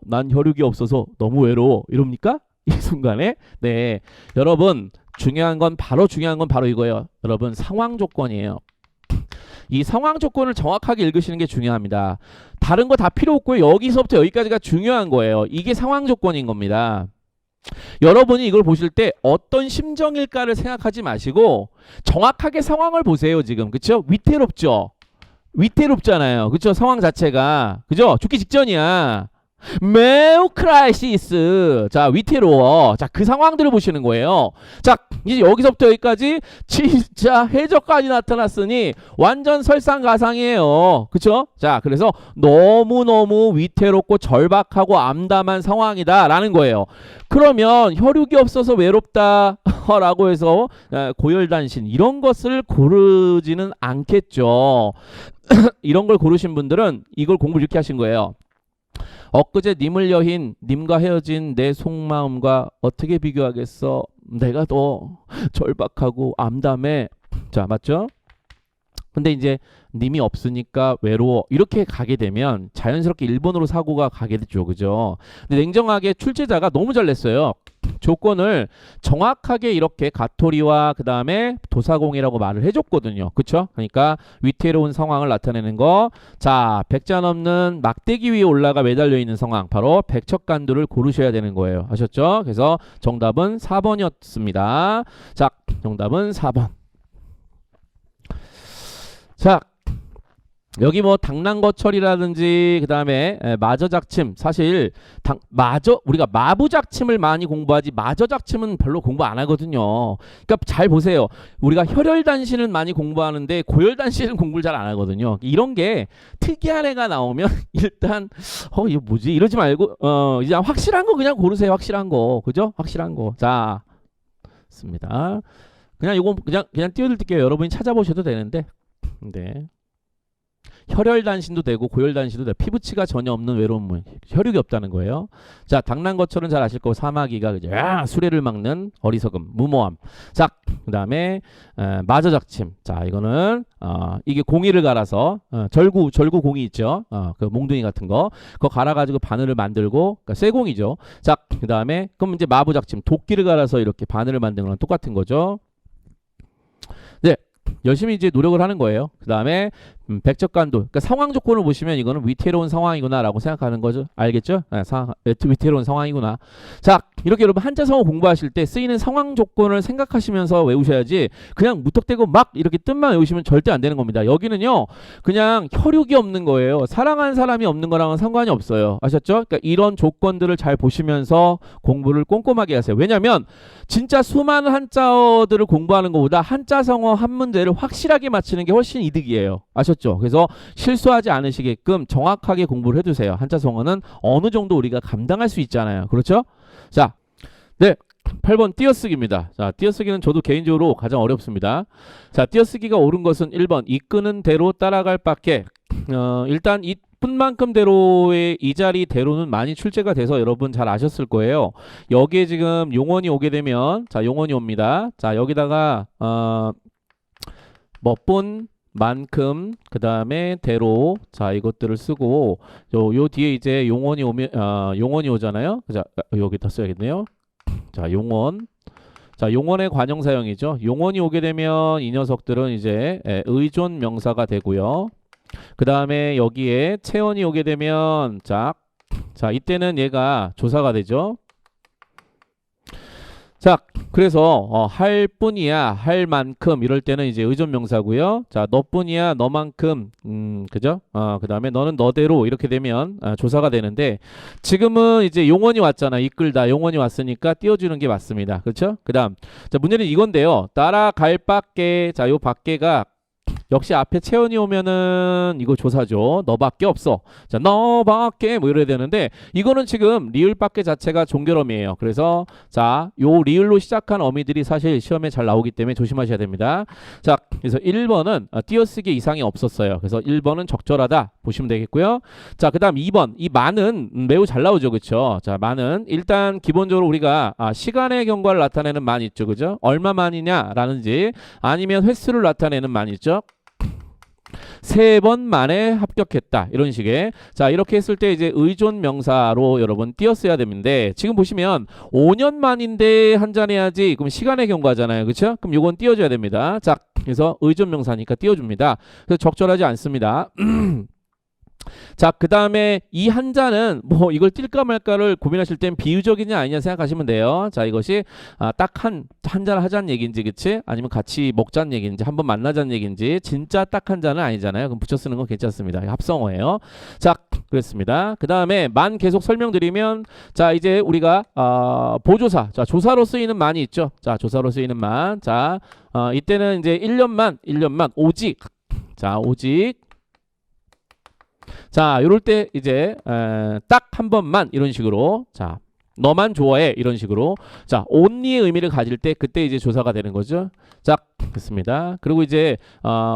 난 혈육이 없어서 너무 외로워 이럽니까? 이 순간에 네 여러분 중요한 건 바로 이거예요. 여러분 상황 조건이에요. 이 상황 조건을 정확하게 읽으시는 게 중요합니다. 다른 거 다 필요 없고요. 여기서부터 여기까지가 중요한 거예요. 이게 상황 조건인 겁니다. 여러분이 이걸 보실 때 어떤 심정일까를 생각하지 마시고 정확하게 상황을 보세요. 지금 그쵸? 위태롭잖아요. 그쵸? 상황 자체가 그죠? 죽기 직전이야. 매우 크라이시스. 자 위태로워. 자 그 상황들을 보시는 거예요. 자 이제 여기서부터 여기까지 진짜 해적까지 나타났으니 완전 설상가상이에요. 그쵸? 자 그래서 너무너무 위태롭고 절박하고 암담한 상황이다 라는 거예요. 그러면 혈육이 없어서 외롭다 라고 해서 고열단신 이런 것을 고르지는 않겠죠. 이런 걸 고르신 분들은 이걸 공부를 이렇게 하신 거예요. 엊그제 님을 여인 님과 헤어진 내 속마음과 어떻게 비교하겠어. 내가 더 절박하고 암담해. 자 맞죠? 근데 이제 님이 없으니까 외로워. 이렇게 가게 되면 자연스럽게 1번으로 사고가 가게 되죠. 그죠? 근데 냉정하게 출제자가 너무 잘 냈어요. 조건을 정확하게 이렇게 가토리와 그 다음에 도사공이라고 말을 해줬거든요. 그쵸? 그러니까 위태로운 상황을 나타내는 거. 자, 백자 넘는 막대기 위에 올라가 매달려 있는 상황. 바로 백척간두를 고르셔야 되는 거예요. 아셨죠? 그래서 정답은 4번이었습니다. 자, 정답은 4번. 자, 여기 뭐 당랑거철이라든지 그 다음에 마저작침, 사실 우리가 마부작침을 많이 공부하지 마저작침은 별로 공부 안 하거든요. 그러니까 잘 보세요. 우리가 혈혈단신은 많이 공부하는데 고혈단신은 공부를 잘 안 하거든요. 이런 게 특이한 애가 나오면 일단 이거 뭐지 이러지 말고 이제 확실한 거 그냥 고르세요. 확실한 거, 그죠? 확실한 거. 자, 습니다. 그냥 이거 그냥 띄워드릴게요. 여러분이 찾아보셔도 되는데. 네. 혈혈단신도 되고 고혈단신도 되고 피부치가 전혀 없는 외로운 물, 혈육이 없다는 거예요. 자, 당랑거철은 잘 아실 거고 사마귀가 그죠? 수레를 막는 어리석음, 무모함. 자, 그 다음에 마저작침. 자, 이거는 이게 공이를 갈아서 절구 공이 있죠. 그 몽둥이 같은 거 그거 갈아가지고 바늘을 만들고 그러니까 쇠공이죠. 자, 그 다음에 그럼 이제 마부작침, 도끼를 갈아서 이렇게 바늘을 만드는 거랑 똑같은 거죠. 네. 열심히 이제 노력을 하는 거예요. 그 다음에 백척간도, 그러니까 상황 조건을 보시면 이거는 위태로운 상황이구나라고 생각하는 거죠. 알겠죠? 위태로운 상황이구나. 자, 이렇게 여러분 한자성어 공부하실 때 쓰이는 상황 조건을 생각하시면서 외우셔야지 그냥 무턱대고 막 이렇게 뜻만 외우시면 절대 안 되는 겁니다. 여기는요, 그냥 혈육이 없는 거예요. 사랑하는 사람이 없는 거랑은 상관이 없어요. 아셨죠? 그러니까 이런 조건들을 잘 보시면서 공부를 꼼꼼하게 하세요. 왜냐면 진짜 수많은 한자어들을 공부하는 것보다 한자성어 한 문제를 확실하게 맞히는 게 훨씬 이득이에요. 아셨죠? 그래서 실수하지 않으시게끔 정확하게 공부를 해두세요. 한자성어는 어느 정도 우리가 감당할 수 있잖아요. 그렇죠? 자, 네, 8번 띄어쓰기입니다. 자, 띄어쓰기는 저도 개인적으로 가장 어렵습니다. 자, 띄어쓰기가 옳은 것은 1번 이끄는 대로 따라갈 밖에. 일단 이 뿐만큼대로의 이 자리 대로는 많이 출제가 돼서 여러분 잘 아셨을 거예요. 여기에 지금 용언이 오게 되면, 자, 용언이 옵니다. 자, 여기다가 뿐 만큼 그 다음에 대로, 자, 이것들을 쓰고 요 뒤에 이제 용언이 오면 용언이 오잖아요. 자, 여기다 써야겠네요. 자, 용언. 자, 용언의 관형 사형이죠. 용언이 오게 되면 이 녀석들은 이제 의존 명사가 되고요. 그 다음에 여기에 체언이 오게 되면 자, 이때는 얘가 조사가 되죠. 자, 그래서 할 뿐이야, 할 만큼 이럴 때는 이제 의존 명사고요. 자, 너뿐이야, 너만큼, 그죠? 그 다음에 너는 너대로 이렇게 되면 조사가 되는데 지금은 이제 용언이 왔잖아. 이끌다 용언이 왔으니까 띄워주는 게 맞습니다. 그렇죠? 그 다음, 자, 문제는 이건데요. 따라갈 밖에, 자, 요 밖에가 역시 앞에 체온이 오면은 이거 조사죠. 너밖에 없어. 자, 너밖에 뭐 이래야 되는데 이거는 지금 리을밖에 자체가 종결어미예요. 그래서 자, 요 리을로 시작한 어미들이 사실 시험에 잘 나오기 때문에 조심하셔야 됩니다. 자, 그래서 1번은 띄어쓰기 이상이 없었어요. 그래서 1번은 적절하다 보시면 되겠고요. 자, 그다음 2번. 이 만은 매우 잘 나오죠. 그렇죠? 자, 만은 일단 기본적으로 우리가 시간의 경과를 나타내는 만 있죠. 그죠? 얼마만이냐라는지 아니면 횟수를 나타내는 만 있죠. 3번 만에 합격했다 이런 식의. 자, 이렇게 했을 때 이제 의존 명사로 여러분 띄었어야 되는데 지금 보시면 5년 만인데 한잔해야지. 그럼 시간의 경과잖아요. 그렇죠? 그럼 요건 띄워줘야 됩니다. 자, 그래서 의존 명사니까 띄워줍니다. 그래서 적절하지 않습니다. 자, 그 다음에 이 한자는 뭐 이걸 띨까 말까를 고민하실 땐 비유적이냐 아니냐 생각하시면 돼요. 자, 이것이 딱 한자를 하자는 얘기인지, 그치? 아니면 같이 먹자는 얘기인지, 한번 만나자는 얘기인지, 진짜 딱 한자는 아니잖아요. 그럼 붙여 쓰는 건 괜찮습니다. 합성어예요. 자, 그랬습니다. 그 다음에 만 계속 설명드리면, 자, 이제 우리가 보조사, 자, 조사로 쓰이는 만이 있죠. 자, 조사로 쓰이는 만. 자, 이때는 이제 1년만, 오직. 자, 오직. 자, 요럴 때 이제 딱 한 번만 이런 식으로, 자, 너만 좋아해 이런 식으로, 자, only의 의미를 가질 때 그때 이제 조사가 되는 거죠. 자, 됐습니다. 그리고 이제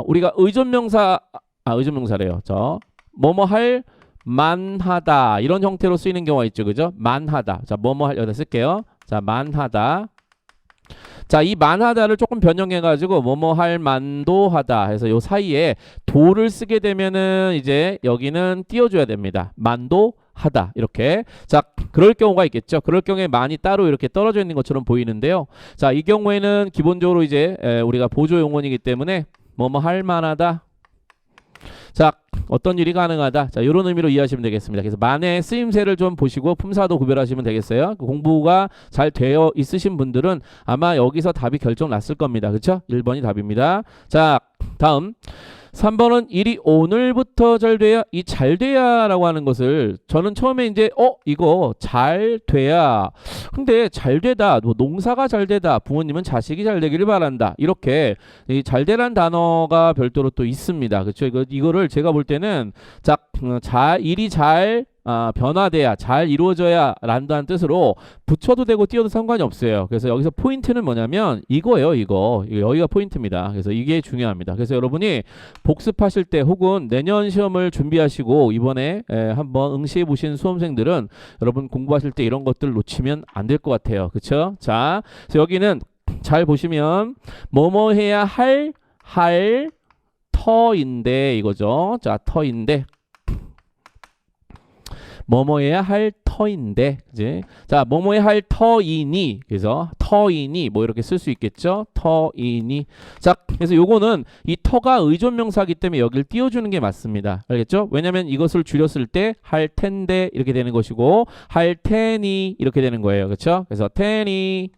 우리가 의존명사래요. 저 뭐뭐 할 만하다 이런 형태로 쓰이는 경우가 있죠. 그죠? 만하다. 자, 뭐뭐 할 여기다 쓸게요. 자, 만하다. 자, 이 만하다를 조금 변형해가지고 뭐뭐 할 만도 하다 해서 요 사이에 도를 쓰게 되면은 이제 여기는 띄워줘야 됩니다. 만도 하다 이렇게. 자, 그럴 경우가 있겠죠. 그럴 경우에 만이 따로 이렇게 떨어져 있는 것처럼 보이는데요. 자, 이 경우에는 기본적으로 이제 우리가 보조 용언이기 때문에 뭐뭐 할 만하다. 자, 어떤 일이 가능하다. 자, 이런 의미로 이해하시면 되겠습니다. 그래서 만의 쓰임새를 좀 보시고 품사도 구별하시면 되겠어요. 공부가 잘 되어 있으신 분들은 아마 여기서 답이 결정 났을 겁니다. 그렇죠? 1번이 답입니다. 자, 다음 3번은 일이 오늘부터 잘 돼야. 이 잘 돼야 라고 하는 것을 저는 처음에 이제 이거 잘 돼야, 근데 잘 되다, 뭐 농사가 잘 되다, 부모님은 자식이 잘 되기를 바란다, 이렇게 이 잘 되란 단어가 별도로 또 있습니다. 그렇죠? 이거를 제가 볼 때는 일이 잘 변화돼야, 잘 이루어져야 란다는 뜻으로 붙여도 되고 띄워도 상관이 없어요. 그래서 여기서 포인트는 뭐냐면 이거예요. 이거 여기가 포인트입니다. 그래서 이게 중요합니다. 그래서 여러분이 복습하실 때 혹은 내년 시험을 준비하시고 이번에 한번 응시해 보신 수험생들은 여러분 공부하실 때 이런 것들 놓치면 안 될 것 같아요. 그렇죠? 자, 그래서 여기는 잘 보시면 뭐뭐 해야 할 터인데 이거죠. 자, 터인데 뭐뭐해야 할 터인데, 그지? 자, 뭐뭐해야 할 터이니, 그래서 터이니 뭐 이렇게 쓸 수 있겠죠? 터이니. 자, 그래서 요거는 이 터가 의존명사이기 때문에 여기를 띄워주는 게 맞습니다. 알겠죠? 왜냐면 이것을 줄였을 때 할 텐데 이렇게 되는 것이고 할 테니 이렇게 되는 거예요. 그렇죠? 그래서 테니.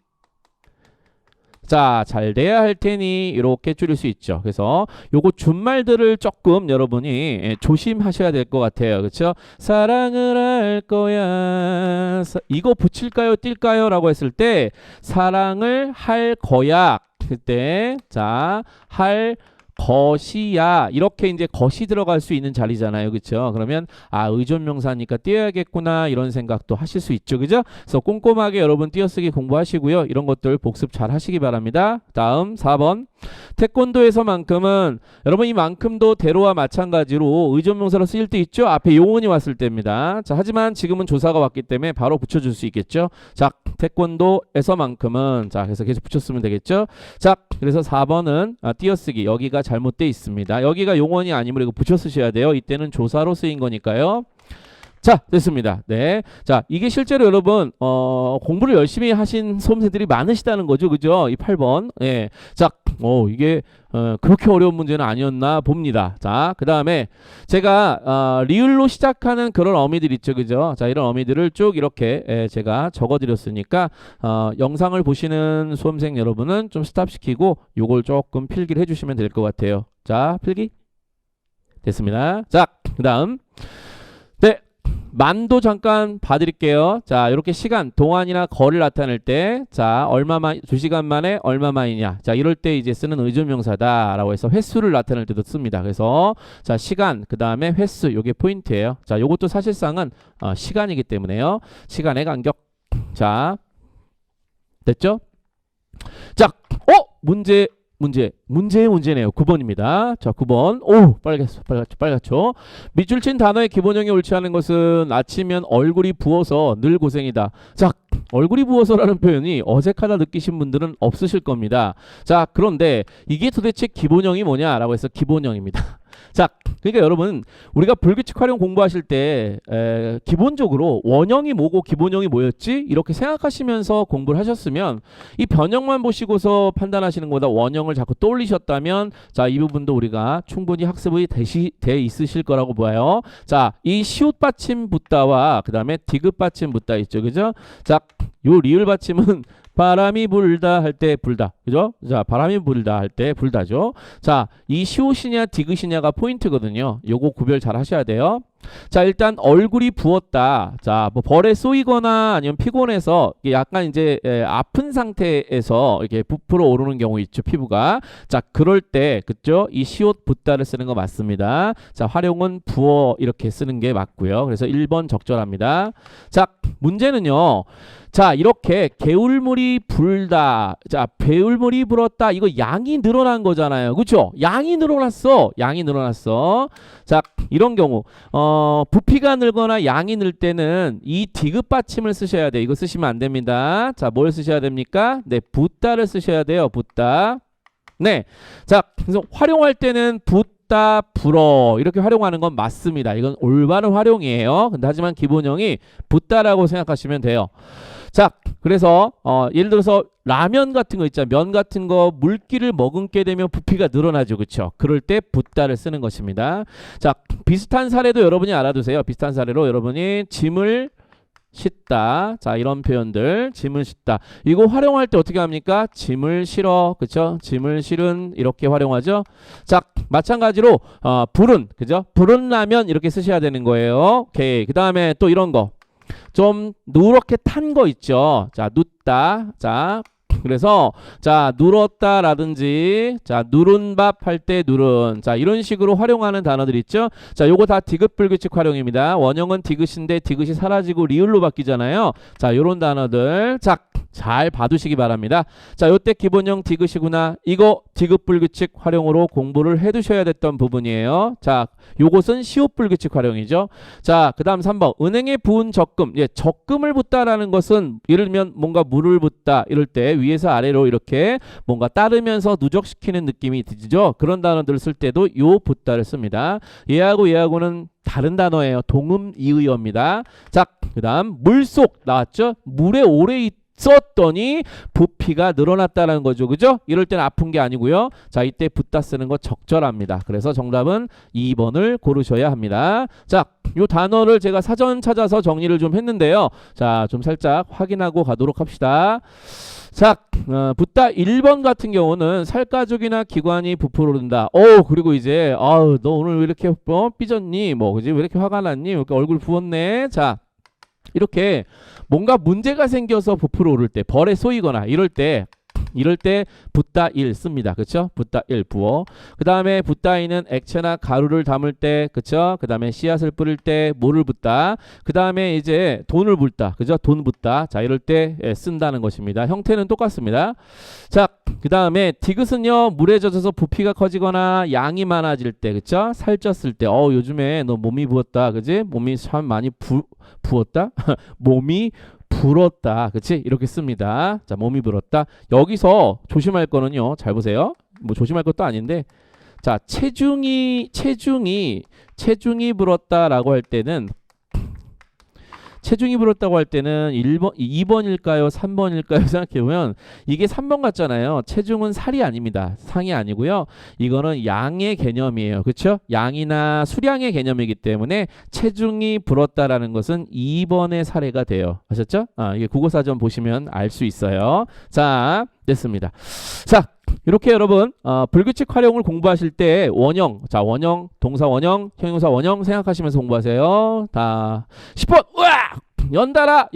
자, 잘 돼야 할 테니 이렇게 줄일 수 있죠. 그래서 요거 준말들을 조금 여러분이 조심하셔야 될 것 같아요. 그렇죠? 사랑을 할 거야. 이거 붙일까요? 뛸까요? 라고 했을 때 사랑을 할 거야. 그때 자, 할 것이야. 이렇게 이제 것이 들어갈 수 있는 자리잖아요. 그렇죠? 그러면 의존명사니까 띄어야겠구나 이런 생각도 하실 수 있죠. 그죠? 그래서 꼼꼼하게 여러분 띄어쓰기 공부하시고요. 이런 것들 복습 잘 하시기 바랍니다. 다음 4번. 태권도에서만큼은 여러분 이만큼도 대로와 마찬가지로 의존명사로 쓰일 때 있죠. 앞에 용언이 왔을 때입니다. 자, 하지만 지금은 조사가 왔기 때문에 바로 붙여줄 수 있겠죠. 자, 태권도에서만큼은 자, 그래서 계속 붙였으면 되겠죠. 자, 그래서 4번은 띄어쓰기 여기가 잘못되어 있습니다. 여기가 용언이 아니면 이거 붙여 쓰셔야 돼요. 이때는 조사로 쓰인 거니까요. 자, 됐습니다. 네. 자, 이게 실제로 여러분, 공부를 열심히 하신 수험생들이 많으시다는 거죠. 그죠? 이 8번. 예. 자, 이게, 그렇게 어려운 문제는 아니었나 봅니다. 자, 그 다음에 제가, 리을로 시작하는 그런 어미들 있죠. 그죠? 자, 이런 어미들을 쭉 이렇게 제가 적어 드렸으니까, 영상을 보시는 수험생 여러분은 좀 스탑시키고 요걸 조금 필기를 해주시면 될 것 같아요. 자, 필기. 됐습니다. 자, 그 다음. 네. 만도 잠깐 봐드릴게요. 자, 이렇게 시간, 동안이나 거를 나타낼 때, 자, 2시간 만에 얼마만이냐. 자, 이럴 때 이제 쓰는 의존명사다라고 해서 횟수를 나타낼 때도 씁니다. 그래서, 자, 시간, 그 다음에 횟수, 요게 포인트예요. 자, 요것도 사실상은 시간이기 때문에요. 시간의 간격. 자, 됐죠? 자, 문제네요. 9번입니다. 자, 9번. 오, 빨갛죠. 밑줄 친 단어의 기본형이 옳지 않은 것은 아치면 얼굴이 부어서 늘 고생이다. 자, 얼굴이 부어서라는 표현이 어색하다 느끼신 분들은 없으실 겁니다. 자, 그런데 이게 도대체 기본형이 뭐냐라고 해서 기본형입니다. 자, 그러니까 여러분 우리가 불규칙 활용 공부하실 때 기본적으로 원형이 뭐고 기본형이 뭐였지? 이렇게 생각하시면서 공부를 하셨으면 이 변형만 보시고서 판단하시는 것보다 원형을 자꾸 떠올리셨다면 자, 이 부분도 우리가 충분히 학습이 돼 있으실 거라고 봐요. 자, 이 시옷 받침 붙다와 그 다음에 디귿 받침 붙다 있죠. 그죠? 자, 요 리을 받침은 바람이 불다 할 때 불다. 그죠? 자, 바람이 불다 할 때 불다죠. 자, 이 시옷이냐 디귿이냐가 포인트거든요. 요거 구별 잘 하셔야 돼요. 자, 일단 얼굴이 부었다. 자, 뭐 벌에 쏘이거나 아니면 피곤해서 약간 이제 아픈 상태에서 이렇게 부풀어 오르는 경우 있죠. 피부가. 자, 그럴 때 그죠? 이 시옷 붓다를 쓰는 거 맞습니다. 자, 활용은 부어 이렇게 쓰는 게 맞고요. 그래서 1번 적절합니다. 자, 문제는요. 자, 이렇게 개울물이 불다. 자, 배울물이 불었다. 이거 양이 늘어난 거잖아요. 그렇죠? 양이 늘어났어. 자, 이런 경우 부피가 늘거나 양이 늘 때는 이 디귿 받침을 쓰셔야 돼요. 이거 쓰시면 안 됩니다. 자, 뭘 쓰셔야 됩니까? 네, 붓다를 쓰셔야 돼요. 붓다. 네. 자, 그래서 활용할 때는 붓다, 불어 이렇게 활용하는 건 맞습니다. 이건 올바른 활용이에요. 근데 하지만 기본형이 붓다라고 생각하시면 돼요. 자, 그래서 예를 들어서 라면 같은 거 있잖아요. 면 같은 거 물기를 머금게 되면 부피가 늘어나죠. 그렇죠? 그럴 때 붓다를 쓰는 것입니다. 자, 비슷한 사례도 여러분이 알아두세요. 비슷한 사례로 여러분이 짐을 싣다. 자, 이런 표현들. 짐을 싣다. 이거 활용할 때 어떻게 합니까? 짐을 실어. 그쵸? 짐을 실은 이렇게 활용하죠. 자, 마찬가지로 불은. 그죠? 불은 라면 이렇게 쓰셔야 되는 거예요. 오케이. 그 다음에 또 이런 거. 좀 누렇게 탄 거 있죠. 자, 눕다. 자, 그래서 자, 누렀다라든지 자, 누른 밥 할 때 누른. 자, 이런 식으로 활용하는 단어들 있죠. 자, 요거 다 디귿 불규칙 활용입니다. 원형은 디귿인데 디귿이 사라지고 리을로 바뀌잖아요. 자, 요런 단어들. 자, 잘 봐두시기 바랍니다. 자, 요때 기본형 디귿이구나. 이거 디귿 불규칙 활용으로 공부를 해두셔야 됐던 부분이에요. 자, 요것은 시옷 불규칙 활용이죠. 자, 그 다음 3번. 은행에 부은 적금. 예, 적금을 붓다라는 것은 예를 들면 뭔가 물을 붓다 이럴 때 위에서 아래로 이렇게 뭔가 따르면서 누적시키는 느낌이 드죠. 그런 단어들을 쓸 때도 요 붓다를 씁니다. 얘하고는 다른 단어예요. 동음 이의어입니다. 자, 그 다음 물속 나왔죠. 물에 오래 썼더니 부피가 늘어났다는 거죠. 그죠? 이럴 때는 아픈 게 아니고요. 자, 이때 붓다 쓰는 거 적절합니다. 그래서 정답은 2번을 고르셔야 합니다. 자, 요 단어를 제가 사전 찾아서 정리를 좀 했는데요. 자, 좀 살짝 확인하고 가도록 합시다. 자, 붓다 1번 같은 경우는 살가죽이나 기관이 부풀어 오른다. 그리고 이제 너 오늘 왜 이렇게 삐졌니? 뭐 그지? 왜 이렇게 화가 났니? 왜 이렇게 얼굴 부었네? 자, 이렇게 뭔가 문제가 생겨서 부풀어 오를 때, 벌에 쏘이거나 이럴 때 붓다 1 씁니다. 그쵸? 붓다 1 부어. 그 다음에 붓다 2는 액체나 가루를 담을 때, 그쵸? 그 다음에 씨앗을 뿌릴 때 물을 붓다. 그 다음에 이제 돈을 붓다. 그죠? 돈 붓다. 자, 이럴 때 쓴다는 것입니다. 형태는 똑같습니다. 자, 그 다음에 디귿은요, 물에 젖어서 부피가 커지거나 양이 많아질 때, 그쵸? 살쪘을 때, 요즘에 너 몸이 부었다. 그지? 몸이 참 많이 부었다? 몸이 불었다. 그치? 이렇게 씁니다. 자, 몸이 불었다. 여기서 조심할 거는요. 잘 보세요. 뭐 조심할 것도 아닌데. 자, 체중이 불었다라고 할 때는 체중이 불었다고 할 때는 2번일까요? 3번일까요? 생각해보면 이게 3번 같잖아요. 체중은 살이 아닙니다. 상이 아니고요. 이거는 양의 개념이에요. 그렇죠? 양이나 수량의 개념이기 때문에 체중이 불었다라는 것은 2번의 사례가 돼요. 아셨죠? 이게 국어사전 보시면 알 수 있어요. 자, 됐습니다. 자, 이렇게 여러분 불규칙 활용을 공부하실 때 원형, 자, 원형, 동사 원형, 형용사 원형 생각하시면서 공부하세요. 다 10번. 우와! 연달아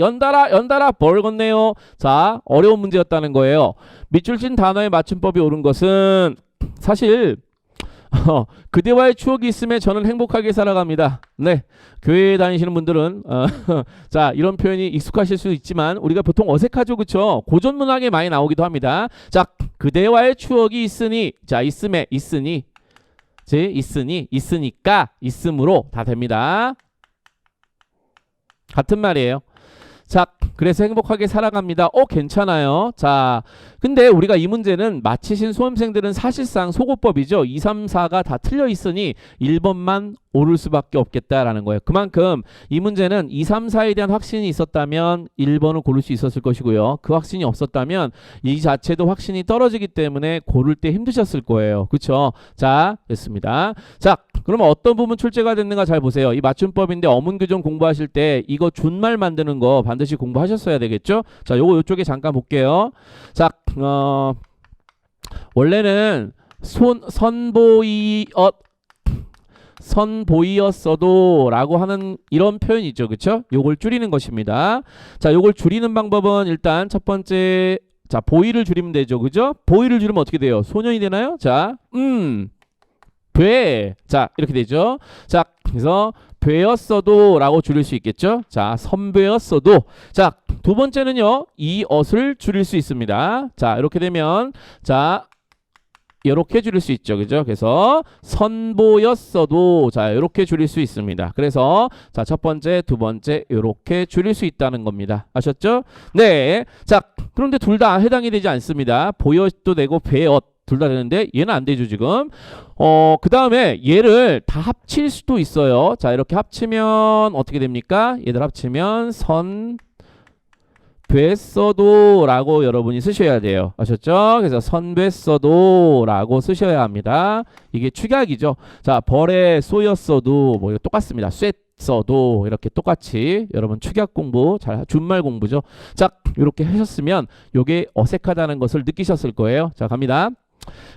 벌건네요. 자, 어려운 문제였다는 거예요. 밑줄 친 단어의 맞춤법이 옳은 것은 사실 그대와의 추억이 있음에 저는 행복하게 살아갑니다. 네, 교회에 다니시는 분들은 자, 이런 표현이 익숙하실 수 있지만 우리가 보통 어색하죠. 그쵸? 고전 문학에 많이 나오기도 합니다. 자, 그대와의 추억이 있으니, 자, 있으니, 있으니까, 있음으로 다 됩니다. 같은 말이에요. 자, 그래서 행복하게 살아갑니다. 괜찮아요. 자, 근데 우리가 이 문제는 마치신 수험생들은 사실상 소고법이죠. 2, 3, 4가 다 틀려 있으니 1번만 오를 수밖에 없겠다라는 거예요. 그만큼 이 문제는 2, 3, 4에 대한 확신이 있었다면 1번을 고를 수 있었을 것이고요. 그 확신이 없었다면 이 자체도 확신이 떨어지기 때문에 고를 때 힘드셨을 거예요. 그렇죠? 자, 됐습니다. 자, 그러면 어떤 부분 출제가 됐는가 잘 보세요. 이 맞춤법인데 어문교정 공부하실 때 이거 준말 만드는 거 반드시 공부하셨어야 되겠죠? 자, 요거 이쪽에 잠깐 볼게요. 자, 원래는 선보이었어도 라고 하는 이런 표현이 있죠. 그쵸? 요걸 줄이는 것입니다. 자, 요걸 줄이는 방법은 일단 첫 번째, 자, 보이를 줄이면 되죠. 그죠? 보이를 줄이면 어떻게 돼요? 소년이 되나요? 자, 자, 이렇게 되죠. 자, 그래서 되었어도 라고 줄일 수 있겠죠. 자, 선배였어도. 자, 두 번째는요, 이 엇을 줄일 수 있습니다. 자, 이렇게 되면, 자, 이렇게 줄일 수 있죠. 그죠? 그래서 선보였어도 자, 이렇게 줄일 수 있습니다. 그래서 자, 첫 번째, 두 번째 이렇게 줄일 수 있다는 겁니다. 아셨죠? 네. 자, 그런데 둘 다 해당이 되지 않습니다. 보여도 되고 배엇 둘 다 되는데 얘는 안 되죠, 지금. 그 다음에 얘를 다 합칠 수도 있어요. 자, 이렇게 합치면 어떻게 됩니까? 얘들 합치면 됐어도 라고 여러분이 쓰셔야 돼요. 아셨죠? 그래서 선됐어도 라고 쓰셔야 합니다. 이게 축약이죠. 자, 벌에 쏘였어도 뭐 이거 똑같습니다. 쐈어도 이렇게 똑같이 여러분 축약 공부 잘 준말 공부죠. 자, 이렇게 하셨으면 요게 어색하다는 것을 느끼셨을 거예요. 자, 갑니다.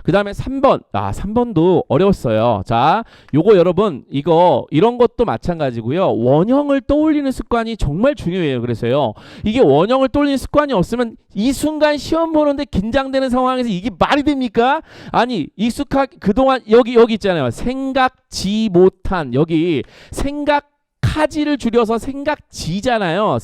그 다음에 3번. 3번도 어려웠어요. 자, 요거 여러분, 이런 것도 마찬가지고요. 원형을 떠올리는 습관이 정말 중요해요. 그래서요. 이게 원형을 떠올리는 습관이 없으면 이 순간 시험 보는데 긴장되는 상황에서 이게 말이 됩니까? 아니, 그동안 여기 있잖아요. 생각지 못한, 여기 생각하지를 줄여서 생각지잖아요.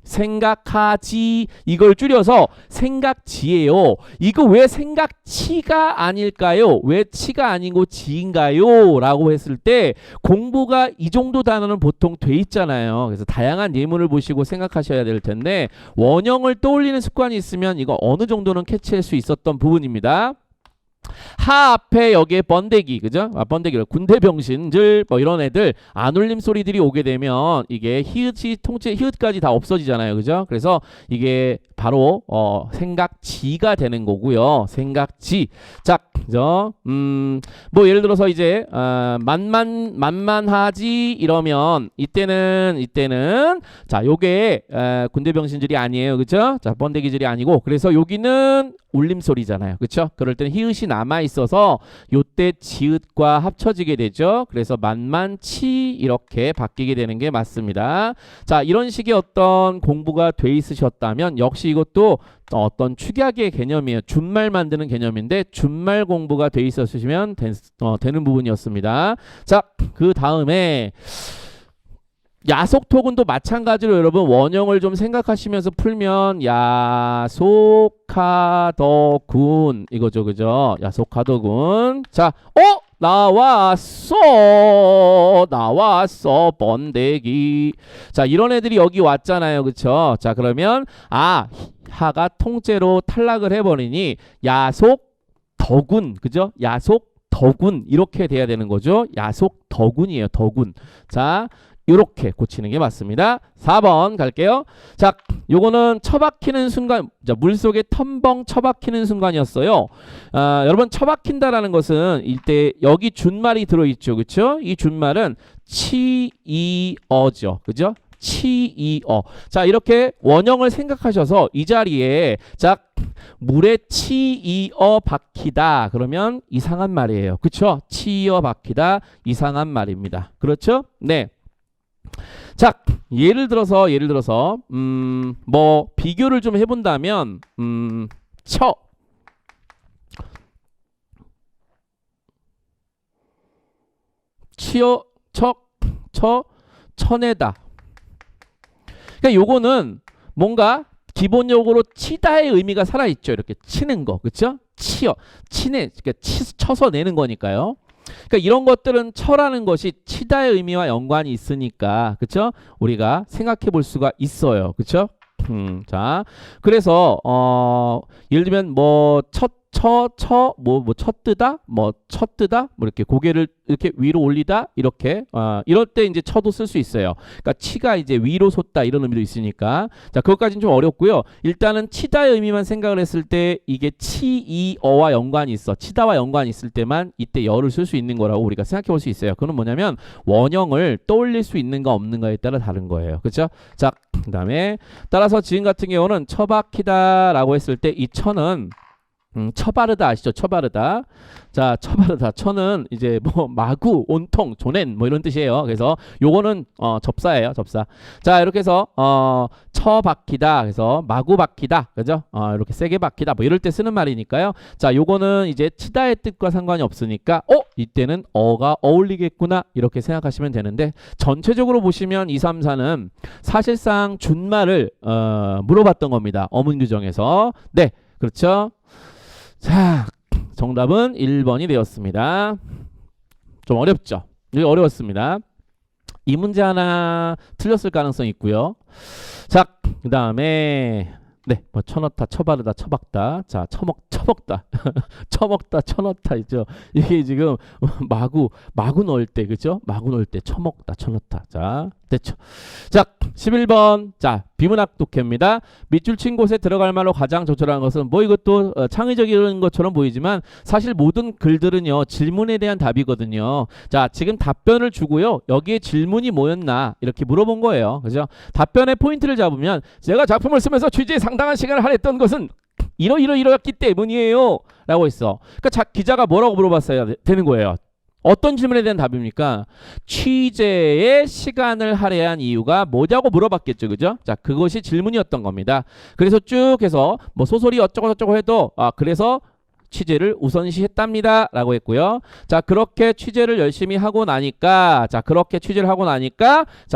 생각하지 이걸 줄여서 생각지예요. 이거 왜 생각치가 아닐까요? 왜 치가 아니고 지인가요? 라고 했을 때 공부가 이 정도 단어는 보통 돼 있잖아요. 그래서 다양한 예문을 보시고 생각하셔야 될 텐데 원형을 떠올리는 습관이 있으면 이거 어느 정도는 캐치할 수 있었던 부분입니다. 하 앞에 여기에 번데기, 그죠? 번데기, 군대병신들 뭐 이런 애들 안울림 소리들이 오게 되면 이게 히읗이 통째 히읗까지 다 없어지잖아요, 그죠? 그래서 이게 바로 생각지가 되는 거고요. 생각지. 자, 그죠? 뭐 예를 들어서 이제 만만하지 이러면 이때는 자, 요게 군대병신들이 아니에요, 그죠? 자, 번데기들이 아니고 그래서 여기는 울림소리잖아요. 그렇죠? 그럴 때는 히읗이 남아 있어서 요때 지읒과 합쳐지게 되죠. 그래서 만만치 이렇게 바뀌게 되는 게 맞습니다. 자, 이런 식의 어떤 공부가 돼 있으셨다면 역시 이것도 어떤 축약의 개념이에요. 준말 만드는 개념인데 준말 공부가 돼 있었으면 되는 부분이었습니다. 자, 그 다음에 야속토군도 마찬가지로 여러분 원형을 좀 생각하시면서 풀면 야속하더군 이거죠, 그죠? 야속하더군. 자, 나왔어 번데기. 자, 이런 애들이 여기 왔잖아요, 그쵸? 자, 그러면 하가 통째로 탈락을 해버리니 야속더군, 그죠? 야속더군 이렇게 돼야 되는 거죠. 야속더군이에요, 더군. 자, 이렇게 고치는 게 맞습니다. 4번 갈게요. 자, 요거는 처박히는 순간, 자, 물속에 텀벙 처박히는 순간이었어요. 여러분 처박힌다라는 것은 이때 여기 준말이 들어있죠, 그렇죠? 이 준말은 치이어죠, 그죠? 치이어. 자, 이렇게 원형을 생각하셔서 이 자리에 자, 물에 치이어 박히다 그러면 이상한 말이에요, 그렇죠? 치이어 박히다 이상한 말입니다. 그렇죠? 네. 자, 예를 들어서 뭐 비교를 좀 해본다면 쳐내다. 그러니까 요거는 뭔가 기본적으로 치다의 의미가 살아있죠. 이렇게 치는 거, 그렇죠? 그러니까 쳐서 내는 거니까요. 그러니까 이런 것들은 쳐라는 것이 치다의 의미와 연관이 있으니까, 그쵸? 우리가 생각해 볼 수가 있어요, 그쵸? 자, 그래서 예를 들면 뭐 쳤뜨다, 뭐 이렇게 고개를 이렇게 위로 올리다, 이렇게 이럴 때 이제 쳐도 쓸 수 있어요. 그러니까 치가 이제 위로 솟다 이런 의미도 있으니까. 자, 그것까지는 좀 어렵고요. 일단은 치다의 의미만 생각을 했을 때 이게 치이어와 연관이 있어. 치다와 연관이 있을 때만 이때 여를 쓸 수 있는 거라고 우리가 생각해 볼 수 있어요. 그건 뭐냐면 원형을 떠올릴 수 있는가 없는가에 따라 다른 거예요. 그렇죠? 자, 그다음에 따라서 지금 같은 경우는 처박히다라고 했을 때 이 처는 처바르다 아시죠? 처바르다. 자, 처바르다. 처는 이제 뭐 마구, 온통, 조낸 뭐 이런 뜻이에요. 그래서 요거는 접사예요. 접사. 자, 이렇게 해서 처박히다. 그래서 마구 박히다. 그죠? 이렇게 세게 박히다. 뭐 이럴 때 쓰는 말이니까요. 자, 요거는 이제 치다의 뜻과 상관이 없으니까 이때는 어가 어울리겠구나. 이렇게 생각하시면 되는데 전체적으로 보시면 2, 3, 4는 사실상 준말을 물어봤던 겁니다. 어문 규정에서. 네. 그렇죠? 자, 정답은 1번이 되었습니다. 좀 어렵죠? 이게 어려웠습니다. 이 문제 하나 틀렸을 가능성이 있고요. 자, 그 다음에 네, 뭐 쳐넣다, 쳐바르다, 쳐박다. 자, 처먹다, 처먹다, 쳐넣다 있죠. 이게 지금 마구 넣을 때, 그죠? 마구 넣을 때 쳐먹다, 쳐넣다. 자, 됐죠. 자, 11번. 자, 비문학 독해입니다. 밑줄 친 곳에 들어갈 말로 가장 적절한 것은 뭐 이것도 창의적인 것처럼 보이지만 사실 모든 글들은요 질문에 대한 답이거든요. 자, 지금 답변을 주고요 여기에 질문이 뭐였나 이렇게 물어본 거예요. 그죠? 답변의 포인트를 잡으면 제가 작품을 쓰면서 취재에 상당한 시간을 할애했던 것은 이러이러이러였기 때문이에요 라고 했어. 그러니까 기자가 뭐라고 물어봤어야 되는 거예요. 어떤 질문에 대한 답입니까? 취재에 시간을 할애한 이유가 뭐냐고 물어봤겠죠. 그죠? 자, 그것이 질문이었던 겁니다. 그래서 쭉 해서 뭐 소설이 어쩌고저쩌고 해도 그래서 취재를 우선시했답니다 라고 했고요. 자, 그렇게 취재를 열심히 하고 나니까 자,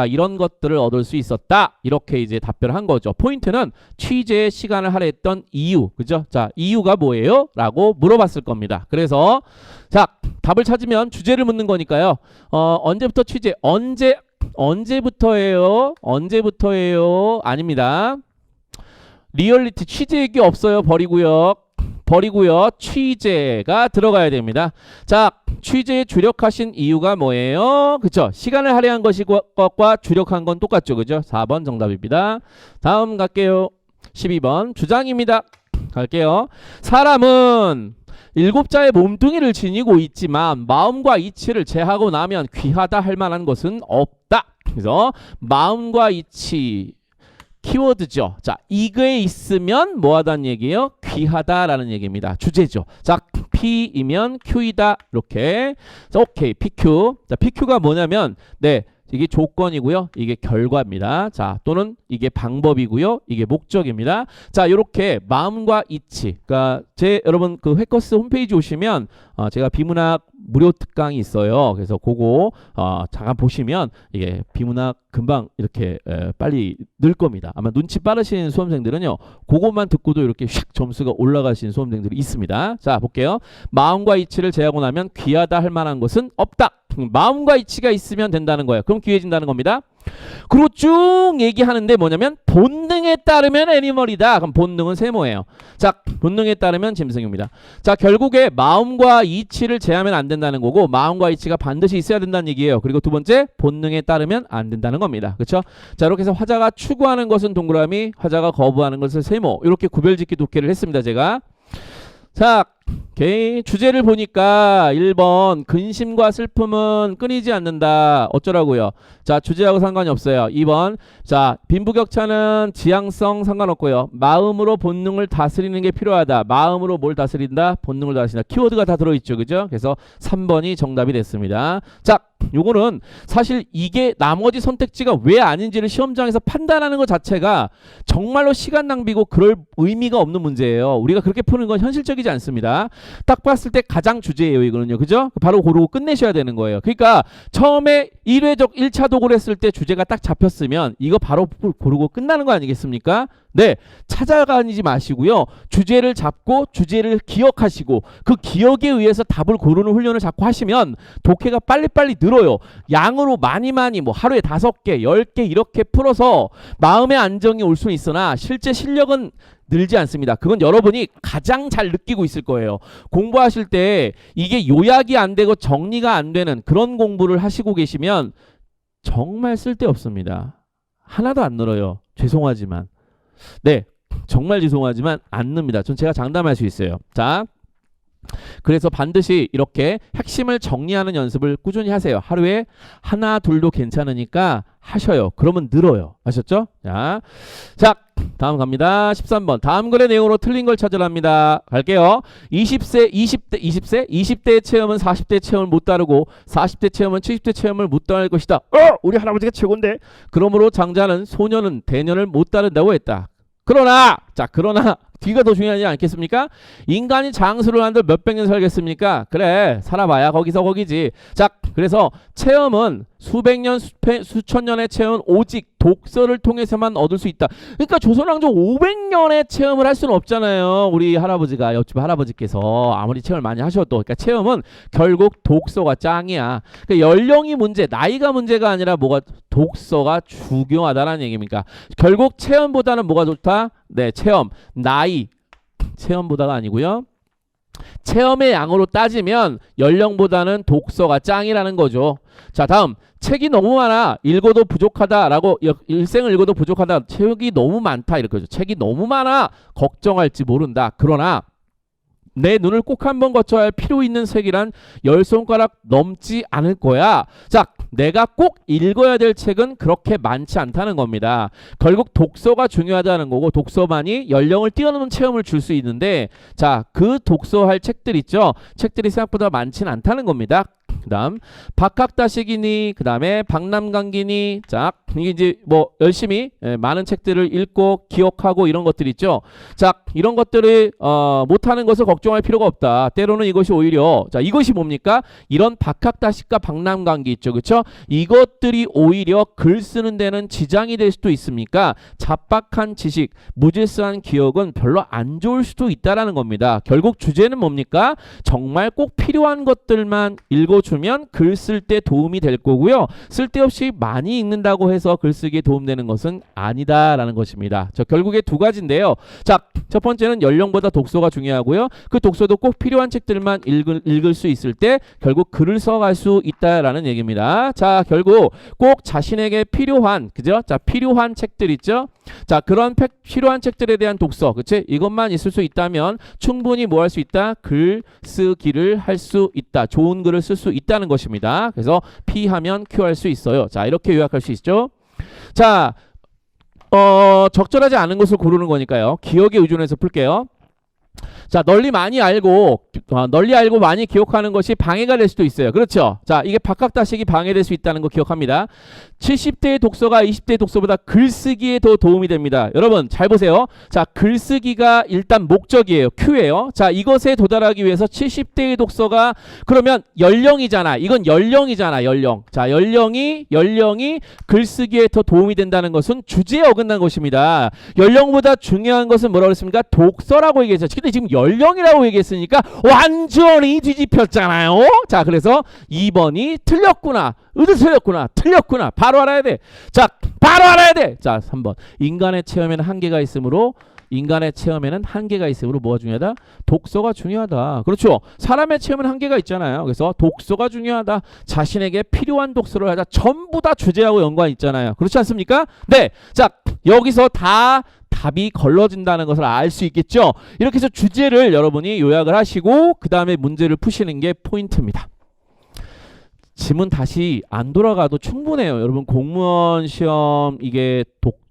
이런 것들을 얻을 수 있었다 이렇게 이제 답변을 한 거죠. 포인트는 취재에 시간을 할애했던 이유, 그죠? 자, 이유가 뭐예요? 라고 물어봤을 겁니다. 그래서 자, 답을 찾으면 주제를 묻는 거니까요. 언제부터 취재? 언제부터예요? 아닙니다. 리얼리티 취재 얘기 없어요. 버리고요. 취재가 들어가야 됩니다. 자, 취재에 주력하신 이유가 뭐예요? 그쵸? 시간을 할애한 것과 주력한 건 똑같죠. 그죠? 4번 정답입니다. 다음 갈게요. 12번 주장입니다. 갈게요. 사람은 7자의 몸뚱이를 지니고 있지만 마음과 이치를 제하고 나면 귀하다 할 만한 것은 없다. 그래서 마음과 이치 키워드죠. 자, 이거에 있으면 뭐하다는 얘기예요? 귀하다라는 얘기입니다. 주제죠. 자, P이면 Q이다. 이렇게. 자, 오케이. PQ. 자, PQ가 뭐냐면 네, 이게 조건이고요. 이게 결과입니다. 자, 또는 이게 방법이고요. 이게 목적입니다. 자, 이렇게 마음과 이치. 그러니까 여러분 그 회커스 홈페이지 오시면 제가 비문학 무료 특강이 있어요. 그래서 그거 잠깐 보시면 이게 비문학 금방 이렇게 빨리 늘 겁니다. 아마 눈치 빠르신 수험생들은요. 그것만 듣고도 이렇게 샥 점수가 올라가신 수험생들이 있습니다. 자, 볼게요. 마음과 이치를 제하고 나면 귀하다 할 만한 것은 없다. 마음과 이치가 있으면 된다는 거예요. 그럼 귀해진다는 겁니다. 그리고 쭉 얘기하는데 뭐냐면 본능에 따르면 애니멀이다. 그럼 본능은 세모예요. 자, 본능에 따르면 짐승입니다. 자, 결국에 마음과 이치를 제하면 안 된다는 거고 마음과 이치가 반드시 있어야 된다는 얘기예요. 그리고 두 번째 본능에 따르면 안 된다는 겁니다. 그렇죠? 자, 이렇게 해서 화자가 추구하는 것은 동그라미, 화자가 거부하는 것은 세모. 이렇게 구별짓기 독해를 했습니다. 제가. 자, 오케이. 주제를 보니까 1번 근심과 슬픔은 끊이지 않는다. 어쩌라고요? 자, 주제하고 상관이 없어요. 2번 자, 빈부격차는 지향성 상관없고요. 마음으로 본능을 다스리는 게 필요하다. 마음으로 뭘 다스린다? 본능을 다스린다. 키워드가 다 들어있죠. 그죠? 그래서 3번이 정답이 됐습니다. 자, 요거는 사실 이게 나머지 선택지가 왜 아닌지를 시험장에서 판단하는 것 자체가 정말로 시간 낭비고 그럴 의미가 없는 문제예요. 우리가 그렇게 푸는 건 현실적이지 않습니다. 딱 봤을 때 가장 주제예요. 이거는요. 그죠? 바로 고르고 끝내셔야 되는 거예요. 그러니까 처음에 1회적 1차 도구를 했을 때 주제가 딱 잡혔으면 이거 바로 고르고 끝나는 거 아니겠습니까? 네, 찾아가지 마시고요. 주제를 잡고 주제를 기억하시고 그 기억에 의해서 답을 고르는 훈련을 자꾸 하시면 독해가 빨리빨리 늘어요. 양으로 많이 뭐 하루에 5개, 10개 이렇게 풀어서 마음의 안정이 올 수는 있으나 실제 실력은 늘지 않습니다. 그건 여러분이 가장 잘 느끼고 있을 거예요. 공부하실 때 이게 요약이 안 되고 정리가 안 되는 그런 공부를 하시고 계시면 정말 쓸데없습니다. 하나도 안 늘어요. 죄송하지만. 네, 정말 죄송하지만 안 늡니다. 전 제가 장담할 수 있어요. 자, 그래서 반드시 이렇게 핵심을 정리하는 연습을 꾸준히 하세요. 하루에 하나 둘도 괜찮으니까 하셔요. 그러면 늘어요. 아셨죠? 자, 다음 갑니다. 13번. 다음 글의 내용으로 틀린 걸 찾으랍니다. 갈게요. 20대의 체험은 40대 체험을 못 따르고 40대 체험은 70대 체험을 못 따를 것이다. 우리 할아버지가 최고인데. 그러므로 장자는 소년은 대년을 못 따른다고 했다. 그러나 뒤가 더 중요하지 않겠습니까? 인간이 장수를 한들 몇백 년 살겠습니까? 그래, 살아봐야 거기서 거기지. 자, 그래서 체험은 수백 년, 수천 년의 체험은 오직 독서를 통해서만 얻을 수 있다. 그러니까 조선왕조 500년의 체험을 할 수는 없잖아요. 우리 할아버지가, 옆집 할아버지께서 아무리 체험을 많이 하셔도. 그러니까 체험은 결국 독서가 짱이야. 그러니까 연령이 문제, 나이가 문제가 아니라 뭐가 독서가 중요하다는 얘기입니까? 결국 체험보다는 뭐가 좋다? 네, 체험, 나이, 체험보다가 아니고요. 체험의 양으로 따지면 연령보다는 독서가 짱이라는 거죠. 자, 다음. 책이 너무 많아. 읽어도 부족하다라고, 일생을 읽어도 부족하다. 책이 너무 많다. 이렇게 하죠. 책이 너무 많아. 걱정할지 모른다. 그러나 내 눈을 꼭 한번 거쳐야 할 필요 있는 책이란 10손가락 넘지 않을 거야. 자, 내가 꼭 읽어야 될 책은 그렇게 많지 않다는 겁니다. 결국 독서가 중요하다는 거고, 독서만이 연령을 뛰어넘는 체험을 줄 수 있는데, 자, 그 독서할 책들 있죠? 책들이 생각보다 많지는 않다는 겁니다. 그 다음 박학다식이니, 그 다음에 박람강기니. 자, 이게 이제 뭐 열심히 많은 책들을 읽고 기억하고 이런 것들 있죠. 자, 이런 것들을 못하는 것을 걱정할 필요가 없다. 때로는 이것이 오히려, 자, 이것이 뭡니까? 이런 박학다식과 박람강기 있죠, 그렇죠? 이것들이 오히려 글 쓰는 데는 지장이 될 수도 있습니까? 잡박한 지식, 무질서한 기억은 별로 안 좋을 수도 있다라는 겁니다. 결국 주제는 뭡니까? 정말 꼭 필요한 것들만 읽어주면 글 쓸 때 도움이 될 거고요. 쓸데없이 많이 읽는다고 해서 글쓰기에 도움되는 것은 아니다라는 것입니다. 저 결국에 두 가지인데요. 자, 첫 번째는 연령보다 독서가 중요하고요. 그 독서도 꼭 필요한 책들만 읽을 수 있을 때 결국 글을 써갈 수 있다라는 얘기입니다. 자, 결국 꼭 자신에게 필요한, 그죠? 자, 필요한 책들 있죠? 자, 그런 필요한 책들에 대한 독서, 그치? 이것만 있을 수 있다면 충분히 뭐 할 수 있다? 글쓰기를 할 수 있다. 좋은 글을 쓸 수 있다는 것입니다. 그래서 P 하면 Q 할 수 있어요. 자, 이렇게 요약할 수 있죠. 자, 적절하지 않은 것을 고르는 거니까요. 기억에 의존해서 풀게요. 자, 널리 알고 많이 기억하는 것이 방해가 될 수도 있어요. 그렇죠? 자, 이게 박학다식이 방해될 수 있다는 거 기억합니다. 70대의 독서가 20대의 독서보다 글쓰기에 더 도움이 됩니다. 여러분 잘 보세요. 자, 글쓰기가 일단 목적이에요. Q예요. 자, 이것에 도달하기 위해서 70대의 독서가, 그러면 연령이잖아. 이건 연령이잖아. 연령. 자, 연령이 글쓰기에 더 도움이 된다는 것은 주제에 어긋난 것입니다. 연령보다 중요한 것은 뭐라고 했습니까? 독서라고 얘기했죠. 근데 지금 연령이라고 얘기했으니까 완전히 뒤집혔잖아요. 자, 그래서 2번이 틀렸구나. 틀렸구나. 바로 알아야 돼. 자, 바로 알아야 돼. 자, 3번. 인간의 체험에는 한계가 있으므로 뭐가 중요하다? 독서가 중요하다. 그렇죠. 사람의 체험에는 한계가 있잖아요. 그래서 독서가 중요하다. 자신에게 필요한 독서를 하자. 전부 다 주제하고 연관이 있잖아요. 그렇지 않습니까? 네. 자, 여기서 다 답이 걸러진다는 것을 알 수 있겠죠. 이렇게 해서 주제를 여러분이 요약을 하시고 그 다음에 문제를 푸시는 게 포인트입니다. 지문 다시 안 돌아가도 충분해요. 여러분 공무원 시험 이게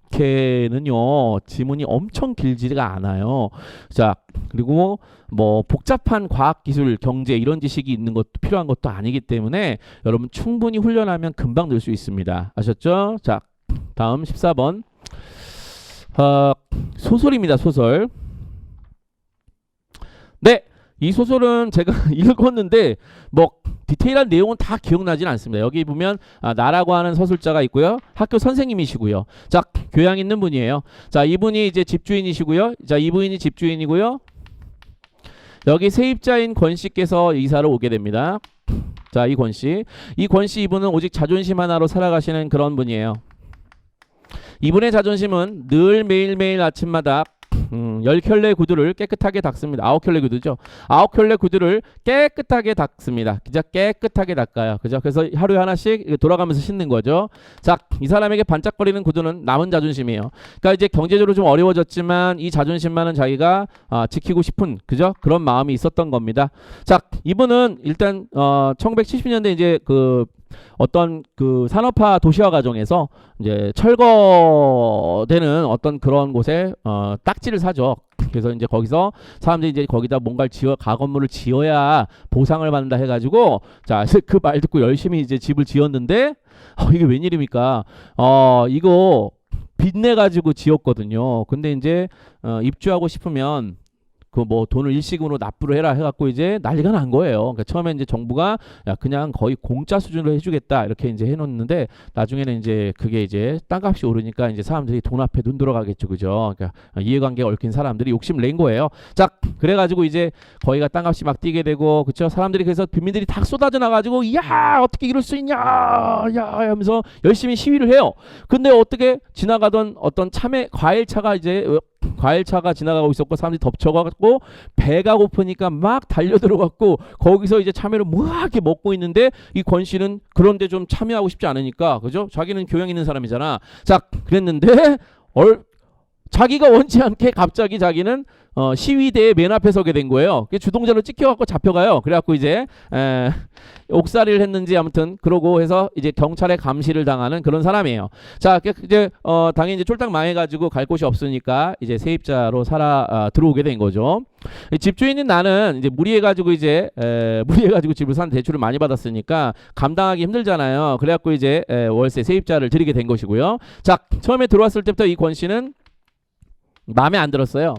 독해는요 지문이 엄청 길지가 않아요. 자, 그리고 뭐 복잡한 과학, 기술, 경제 이런 지식이 있는 것도 필요한 것도 아니기 때문에 여러분 충분히 훈련하면 금방 늘 수 있습니다. 아셨죠? 자, 다음 14번. 소설입니다. 소설. 네, 이 소설은 제가 읽었는데 뭐 디테일한 내용은 다 기억나지는 않습니다. 여기 보면 나라고 하는 서술자가 있고요. 학교 선생님이시고요. 자, 교양 있는 분이에요. 자, 이분이 이제 집주인이시고요. 자, 이분이 집주인이고요. 여기 세입자인 권 씨께서 이사를 오게 됩니다. 자, 이 권 씨. 이 권 씨 이분은 오직 자존심 하나로 살아가시는 그런 분이에요. 이분의 자존심은 늘 매일매일 아침마다 10켤레 구두를 깨끗하게 닦습니다. 9켤레 구두죠. 9켤레 구두를 깨끗하게 닦습니다. 그죠? 깨끗하게 닦아요. 그죠? 그래서 하루에 하나씩 돌아가면서 신는 거죠. 자, 이 사람에게 반짝거리는 구두는 남은 자존심이에요. 그러니까 이제 경제적으로 좀 어려워졌지만 이 자존심만은 자기가 지키고 싶은, 그죠? 그런 마음이 있었던 겁니다. 자, 이분은 일단 1970년대 이제 그 어떤 그 산업화 도시화 과정에서 이제 철거되는 어떤 그런 곳에 딱지를 사죠. 그래서 이제 거기서 사람들이 이제 거기다 뭔가를 가건물을 지어야 보상을 받는다 해가지고 자 그 말 듣고 열심히 이제 집을 지었는데 이게 웬일입니까? 이거 빚내 가지고 지었거든요. 근데 이제 입주하고 싶으면 그 뭐 돈을 일시금으로 납부를 해라 해갖고 이제 난리가 난 거예요. 그러니까 처음에 이제 정부가 야 그냥 거의 공짜 수준으로 해주겠다 이렇게 이제 해놓는데 나중에는 이제 그게 이제 땅값이 오르니까 이제 사람들이 돈 앞에 눈 돌아가겠죠, 그죠? 그러니까 이해관계가 얽힌 사람들이 욕심 낸 거예요. 자, 그래가지고 이제 거기가 땅값이 막 뛰게 되고, 그쵸? 사람들이 그래서 빈민들이 다 쏟아져 나가지고 야 어떻게 이럴 수 있냐, 야 하면서 열심히 시위를 해요. 근데 어떻게 지나가던 어떤 과일차가 이제 과일차가 지나가고 있었고 사람들이 덮쳐갖고 배가 고프니까 막 달려들어갖고 거기서 이제 참외를 막 이렇게 먹고 있는데 이 권 씨는 그런데 좀 참여하고 싶지 않으니까 그죠? 자기는 교양 있는 사람이잖아. 자 그랬는데 자기가 원치 않게 갑자기 자기는 시위대의 맨 앞에 서게 된 거예요. 주동자로 찍혀갖고 잡혀가요. 그래갖고 이제 옥살이를 했는지 아무튼 그러고 해서 이제 경찰의 감시를 당하는 그런 사람이에요. 자 이제 당연히 이제 쫄딱 망해가지고 갈 곳이 없으니까 이제 세입자로 들어오게 된 거죠. 집주인인 나는 이제 무리해가지고 집을 산 대출을 많이 받았으니까 감당하기 힘들잖아요. 그래갖고 이제 월세 세입자를 드리게 된 것이고요. 자 처음에 들어왔을 때부터 이 권 씨는 마음에 안 들었어요.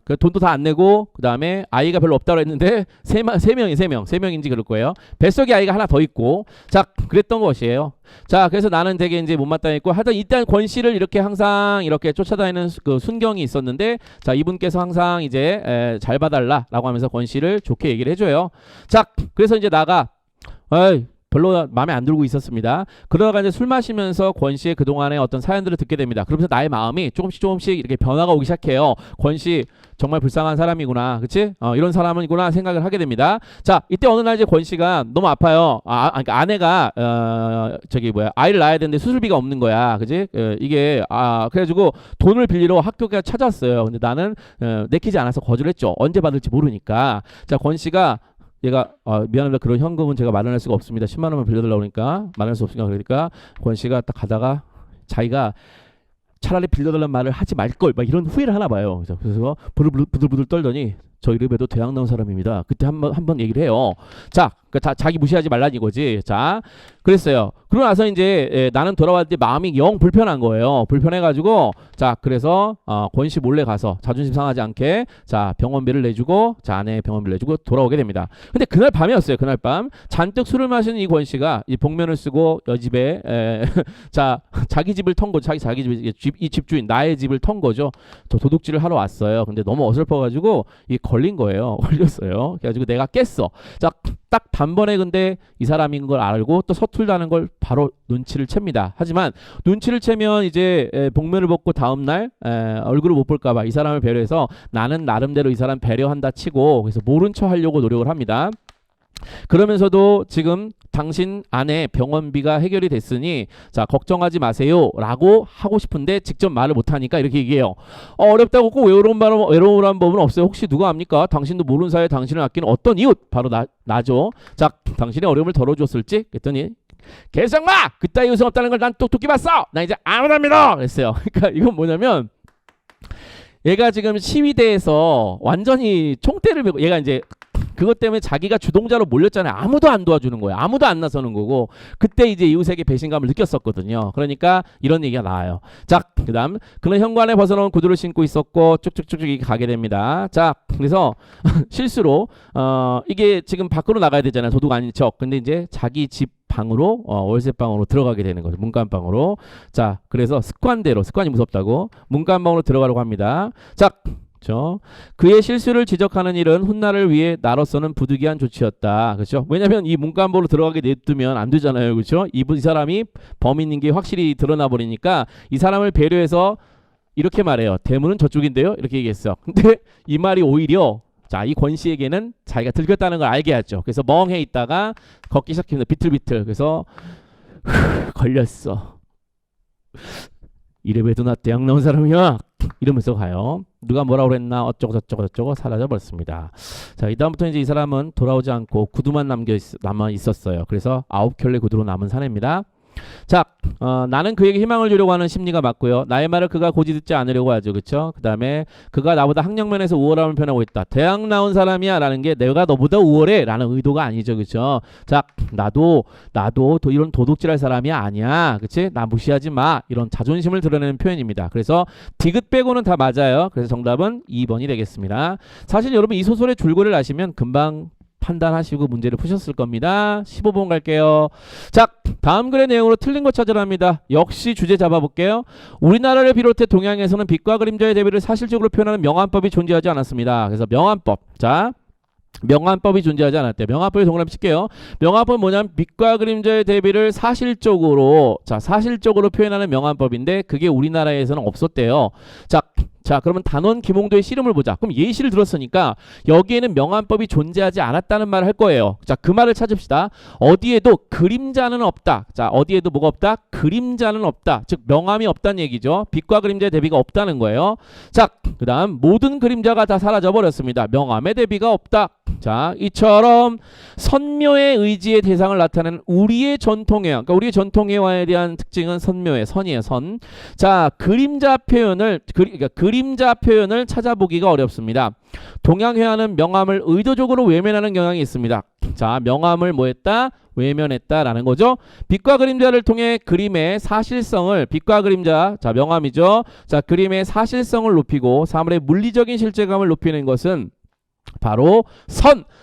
그 돈도 다 안 내고 그 다음에 아이가 별로 없다고 했는데 세 명인지 그럴 거예요. 뱃속에 아이가 하나 더 있고 자 그랬던 것이에요. 자 그래서 나는 되게 이제 못마땅했고 하여튼 일단 권 씨를 이렇게 항상 이렇게 쫓아다니는 그 순경이 있었는데 자 이분께서 항상 이제 잘 봐달라라고 하면서 권 씨를 좋게 얘기를 해줘요. 자 그래서 이제 나가 별로 마음에 안 들고 있었습니다. 그러다가 이제 술 마시면서 권 씨의 그동안의 어떤 사연들을 듣게 됩니다. 그러면서 나의 마음이 조금씩 이렇게 변화가 오기 시작해요. 권 씨 정말 불쌍한 사람이구나, 그치? 이런 사람이구나 생각을 하게 됩니다. 자, 이때 어느 날 이제 권 씨가 너무 아파요. 그러니까 아내가 아이를 낳아야 되는데 수술비가 없는 거야, 그치? 이게 그래가지고 돈을 빌리러 학교에 찾았어요. 근데 나는 내키지 않아서 거절했죠. 언제 받을지 모르니까. 자, 권 씨가 얘가 미안합니다. 그런 현금은 제가 마련할 수가 없습니다. 10만 원만 빌려달라고 그러니까 마련할 수 없으니까 그러니까 권 씨가 딱 가다가 자기가 차라리 빌려달라는 말을 하지 말걸 막 이런 후회를 하나 봐요. 그래서 부들부들 떨더니 저 이름에도 대학 나온 사람입니다. 그때 한번 얘기를 해요. 자, 자기 무시하지 말라는 이거지. 자, 그랬어요. 그러고 나서 이제 나는 돌아왔을 때 마음이 영 불편한 거예요. 불편해가지고 자, 그래서 권 씨 몰래 가서 자존심 상하지 않게 자 병원비를 내주고 자 아내 병원비를 내주고 돌아오게 됩니다. 근데 그날 밤이었어요. 그날 밤 잔뜩 술을 마시는 이 권 씨가 이 복면을 쓰고 여집에 자 자기 집을 턴 거죠. 자기 집 이 집주인 나의 집을 턴 거죠. 저 도둑질을 하러 왔어요. 근데 너무 어설퍼가지고 이 걸린 거예요. 걸렸어요. 그래가지고 내가 깼어. 자, 딱 단번에 근데 이 사람인 걸 알고 또 서툴다는 걸 바로 눈치를 챕니다. 하지만 눈치를 채면 이제 복면을 벗고 다음날 얼굴을 못 볼까봐 이 사람을 배려해서 나는 나름대로 이 사람 배려한다 치고 그래서 모른 척 하려고 노력을 합니다. 그러면서도 지금 당신 아내 병원비가 해결이 됐으니 자 걱정하지 마세요 라고 하고 싶은데 직접 말을 못하니까 이렇게 얘기해요. 어렵다고 꼭 외로우란 법은 없어요. 혹시 누가 압니까? 당신도 모르는 사이에 당신을 아끼는 어떤 이웃 바로 나죠. 자 당신의 어려움을 덜어줬을지 그랬더니 개성마 그따위 의성 없다는 걸 난 똑똑히 봤어. 나 이제 아무도 안 믿어 그랬어요. 그러니까 이건 뭐냐면 얘가 지금 시위대에서 완전히 총대를 메고 얘가 이제 그것 때문에 자기가 주동자로 몰렸잖아요. 아무도 안 도와주는 거예요. 아무도 안 나서는 거고 그때 이제 이웃에게 배신감을 느꼈었거든요. 그러니까 이런 얘기가 나와요. 자, 그다음 그는 현관에 벗어놓은 구두를 신고 있었고 쭉쭉쭉 이렇게 가게 됩니다. 자, 그래서 실수로 이게 지금 밖으로 나가야 되잖아요. 도둑 아닌 척. 근데 이제 자기 집 방으로 월세방으로 들어가게 되는 거죠. 문간방으로. 자, 그래서 습관이 무섭다고 문간방으로 들어가려고 합니다. 자, 그의 실수를 지적하는 일은 훗날을 위해 나로서는 부득이한 조치였다. 그렇죠? 왜냐하면 이 문간보로 들어가게 냅두면 안 되잖아요. 그렇죠? 이 사람이 범인인 게 확실히 드러나 버리니까 이 사람을 배려해서 이렇게 말해요. 대문은 저쪽인데요. 이렇게 얘기했어. 근데 이 말이 오히려 자, 이 권 씨에게는 자기가 들켰다는 걸 알게 하죠. 그래서 멍해 있다가 걷기 시작합니다. 비틀비틀. 그래서 걸렸어. 이래봬도 나 대학 나온 사람이야. 이러면서 가요. 누가 뭐라고 그랬나 어쩌고 저쩌고 사라져 버렸습니다. 자, 이다음부터 이제 이 사람은 돌아오지 않고 구두만 남아 있었어요. 그래서 9켤레 구두로 남은 사내입니다. 자, 나는 그에게 희망을 주려고 하는 심리가 맞고요. 나의 말을 그가 고지 듣지 않으려고 하죠. 그쵸? 그 다음에 그가 나보다 학력면에서 우월함을 표현하고 있다. 대학 나온 사람이야 라는 게 내가 너보다 우월해 라는 의도가 아니죠. 그쵸? 자, 나도 이런 도둑질할 사람이 아니야. 그치? 나 무시하지 마. 이런 자존심을 드러내는 표현입니다. 그래서 디귿 빼고는 다 맞아요. 그래서 정답은 2번이 되겠습니다. 사실 여러분 이 소설의 줄거리를 아시면 금방 판단하시고 문제를 푸셨을 겁니다. 15번 갈게요. 자, 다음 글의 내용으로 틀린 거 찾으랍니다. 역시 주제 잡아볼게요. 우리나라를 비롯해 동양에서는 빛과 그림자의 대비를 사실적으로 표현하는 명암법이 존재하지 않았습니다. 그래서 명암법. 자, 명암법이 존재하지 않았대요. 명암법의 동그라미 칠게요. 명암법은 뭐냐면 빛과 그림자의 대비를 사실적으로 표현하는 명암법인데 그게 우리나라에서는 없었대요. 자, 그러면 단원 김홍도의 씨름을 보자. 그럼 예시를 들었으니까 여기에는 명암법이 존재하지 않았다는 말을 할 거예요. 자, 그 말을 찾읍시다. 어디에도 그림자는 없다. 자, 어디에도 뭐가 없다? 그림자는 없다. 즉 명암이 없다는 얘기죠. 빛과 그림자의 대비가 없다는 거예요. 자, 그 다음 모든 그림자가 다 사라져 버렸습니다. 명암의 대비가 없다. 자, 이처럼 선묘의 의지의 대상을 나타내는 우리의 전통회화. 그러니까 우리의 전통회화에 대한 특징은 선묘의 선이에요. 선. 자, 그림자 표현을 찾아보기가 어렵습니다. 동양회화는 명암을 의도적으로 외면하는 경향이 있습니다. 자, 명암을 뭐 했다? 외면했다라는 거죠. 빛과 그림자를 통해 그림의 사실성을, 빛과 그림자, 자, 명암이죠. 자, 그림의 사실성을 높이고 사물의 물리적인 실제감을 높이는 것은 바로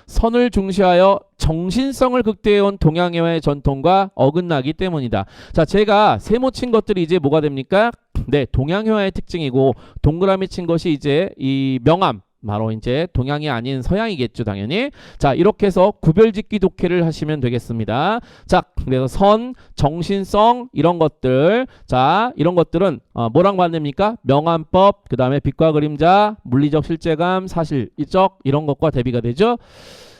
선을 중시하여 정신성을 극대해온 동양회화의 전통과 어긋나기 때문이다. 자, 제가 세모 친 것들이 이제 뭐가 됩니까? 네, 동양회화의 특징이고 동그라미 친 것이 이제 이 명암, 바로 이제 동양이 아닌 서양이겠죠, 당연히. 자, 이렇게 해서 구별짓기 독해를 하시면 되겠습니다. 자, 그래서 선, 정신성 이런 것들, 자, 이런 것들은 뭐랑 반대입니까? 명암법, 그 다음에 빛과 그림자, 물리적 실제감, 사실적 이런 것과 대비가 되죠.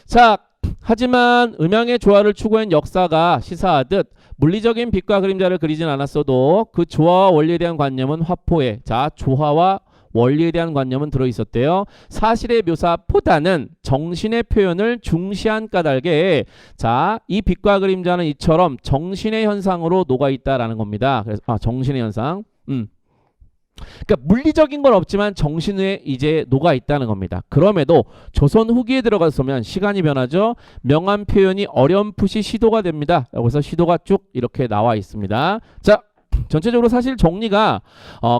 자, 하지만 음양의 조화를 추구한 역사가 시사하듯 물리적인 빛과 그림자를 그리진 않았어도 그 조화와 원리에 대한 관념은 화포에, 자, 조화와 원리에 대한 관념은 들어있었대요. 사실의 묘사보다는 정신의 표현을 중시한 까닭에, 자, 이 빛과 그림자는 이처럼 정신의 현상으로 녹아있다라는 겁니다. 그래서 정신의 현상. 그러니까 물리적인 건 없지만 정신에 이제 녹아 있다는 겁니다. 그럼에도 조선 후기에 들어가서면 시간이 변하죠. 명암 표현이 어렴풋이 시도가 됩니다. 여기서 시도가 쭉 이렇게 나와 있습니다. 자, 전체적으로 사실 정리가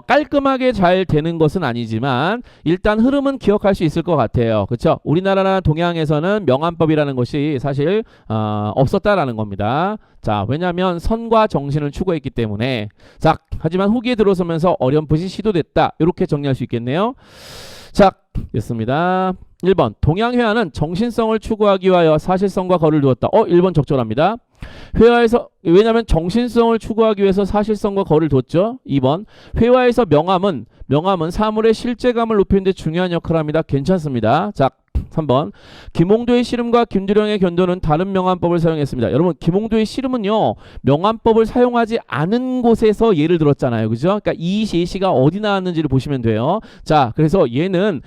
깔끔하게 잘 되는 것은 아니지만 일단 흐름은 기억할 수 있을 것 같아요. 그렇죠? 우리나라나 동양에서는 명암법이라는 것이 사실 없었다라는 겁니다. 자, 왜냐하면 선과 정신을 추구했기 때문에. 자, 하지만 후기에 들어서면서 어렴풋이 시도됐다. 이렇게 정리할 수 있겠네요. 자, 됐습니다. 1번 동양회화는 정신성을 추구하기 위하여 사실성과 거리를 두었다. 1번 적절합니다. 회화에서, 왜냐하면 정신성을 추구하기 위해서 사실성과 거리를 뒀죠. 2번 회화에서 명암은 사물의 실제감을 높이는 데 중요한 역할을 합니다. 괜찮습니다. 자, 3번 김홍도의 씨름과 김두령의 견도는 다른 명암법을 사용했습니다. 여러분, 김홍도의 씨름은요 명암법을 사용하지 않은 곳에서 예를 들었잖아요. 그죠? 그러니까 이 예시가 어디 나왔는지를 보시면 돼요. 자, 그래서 얘는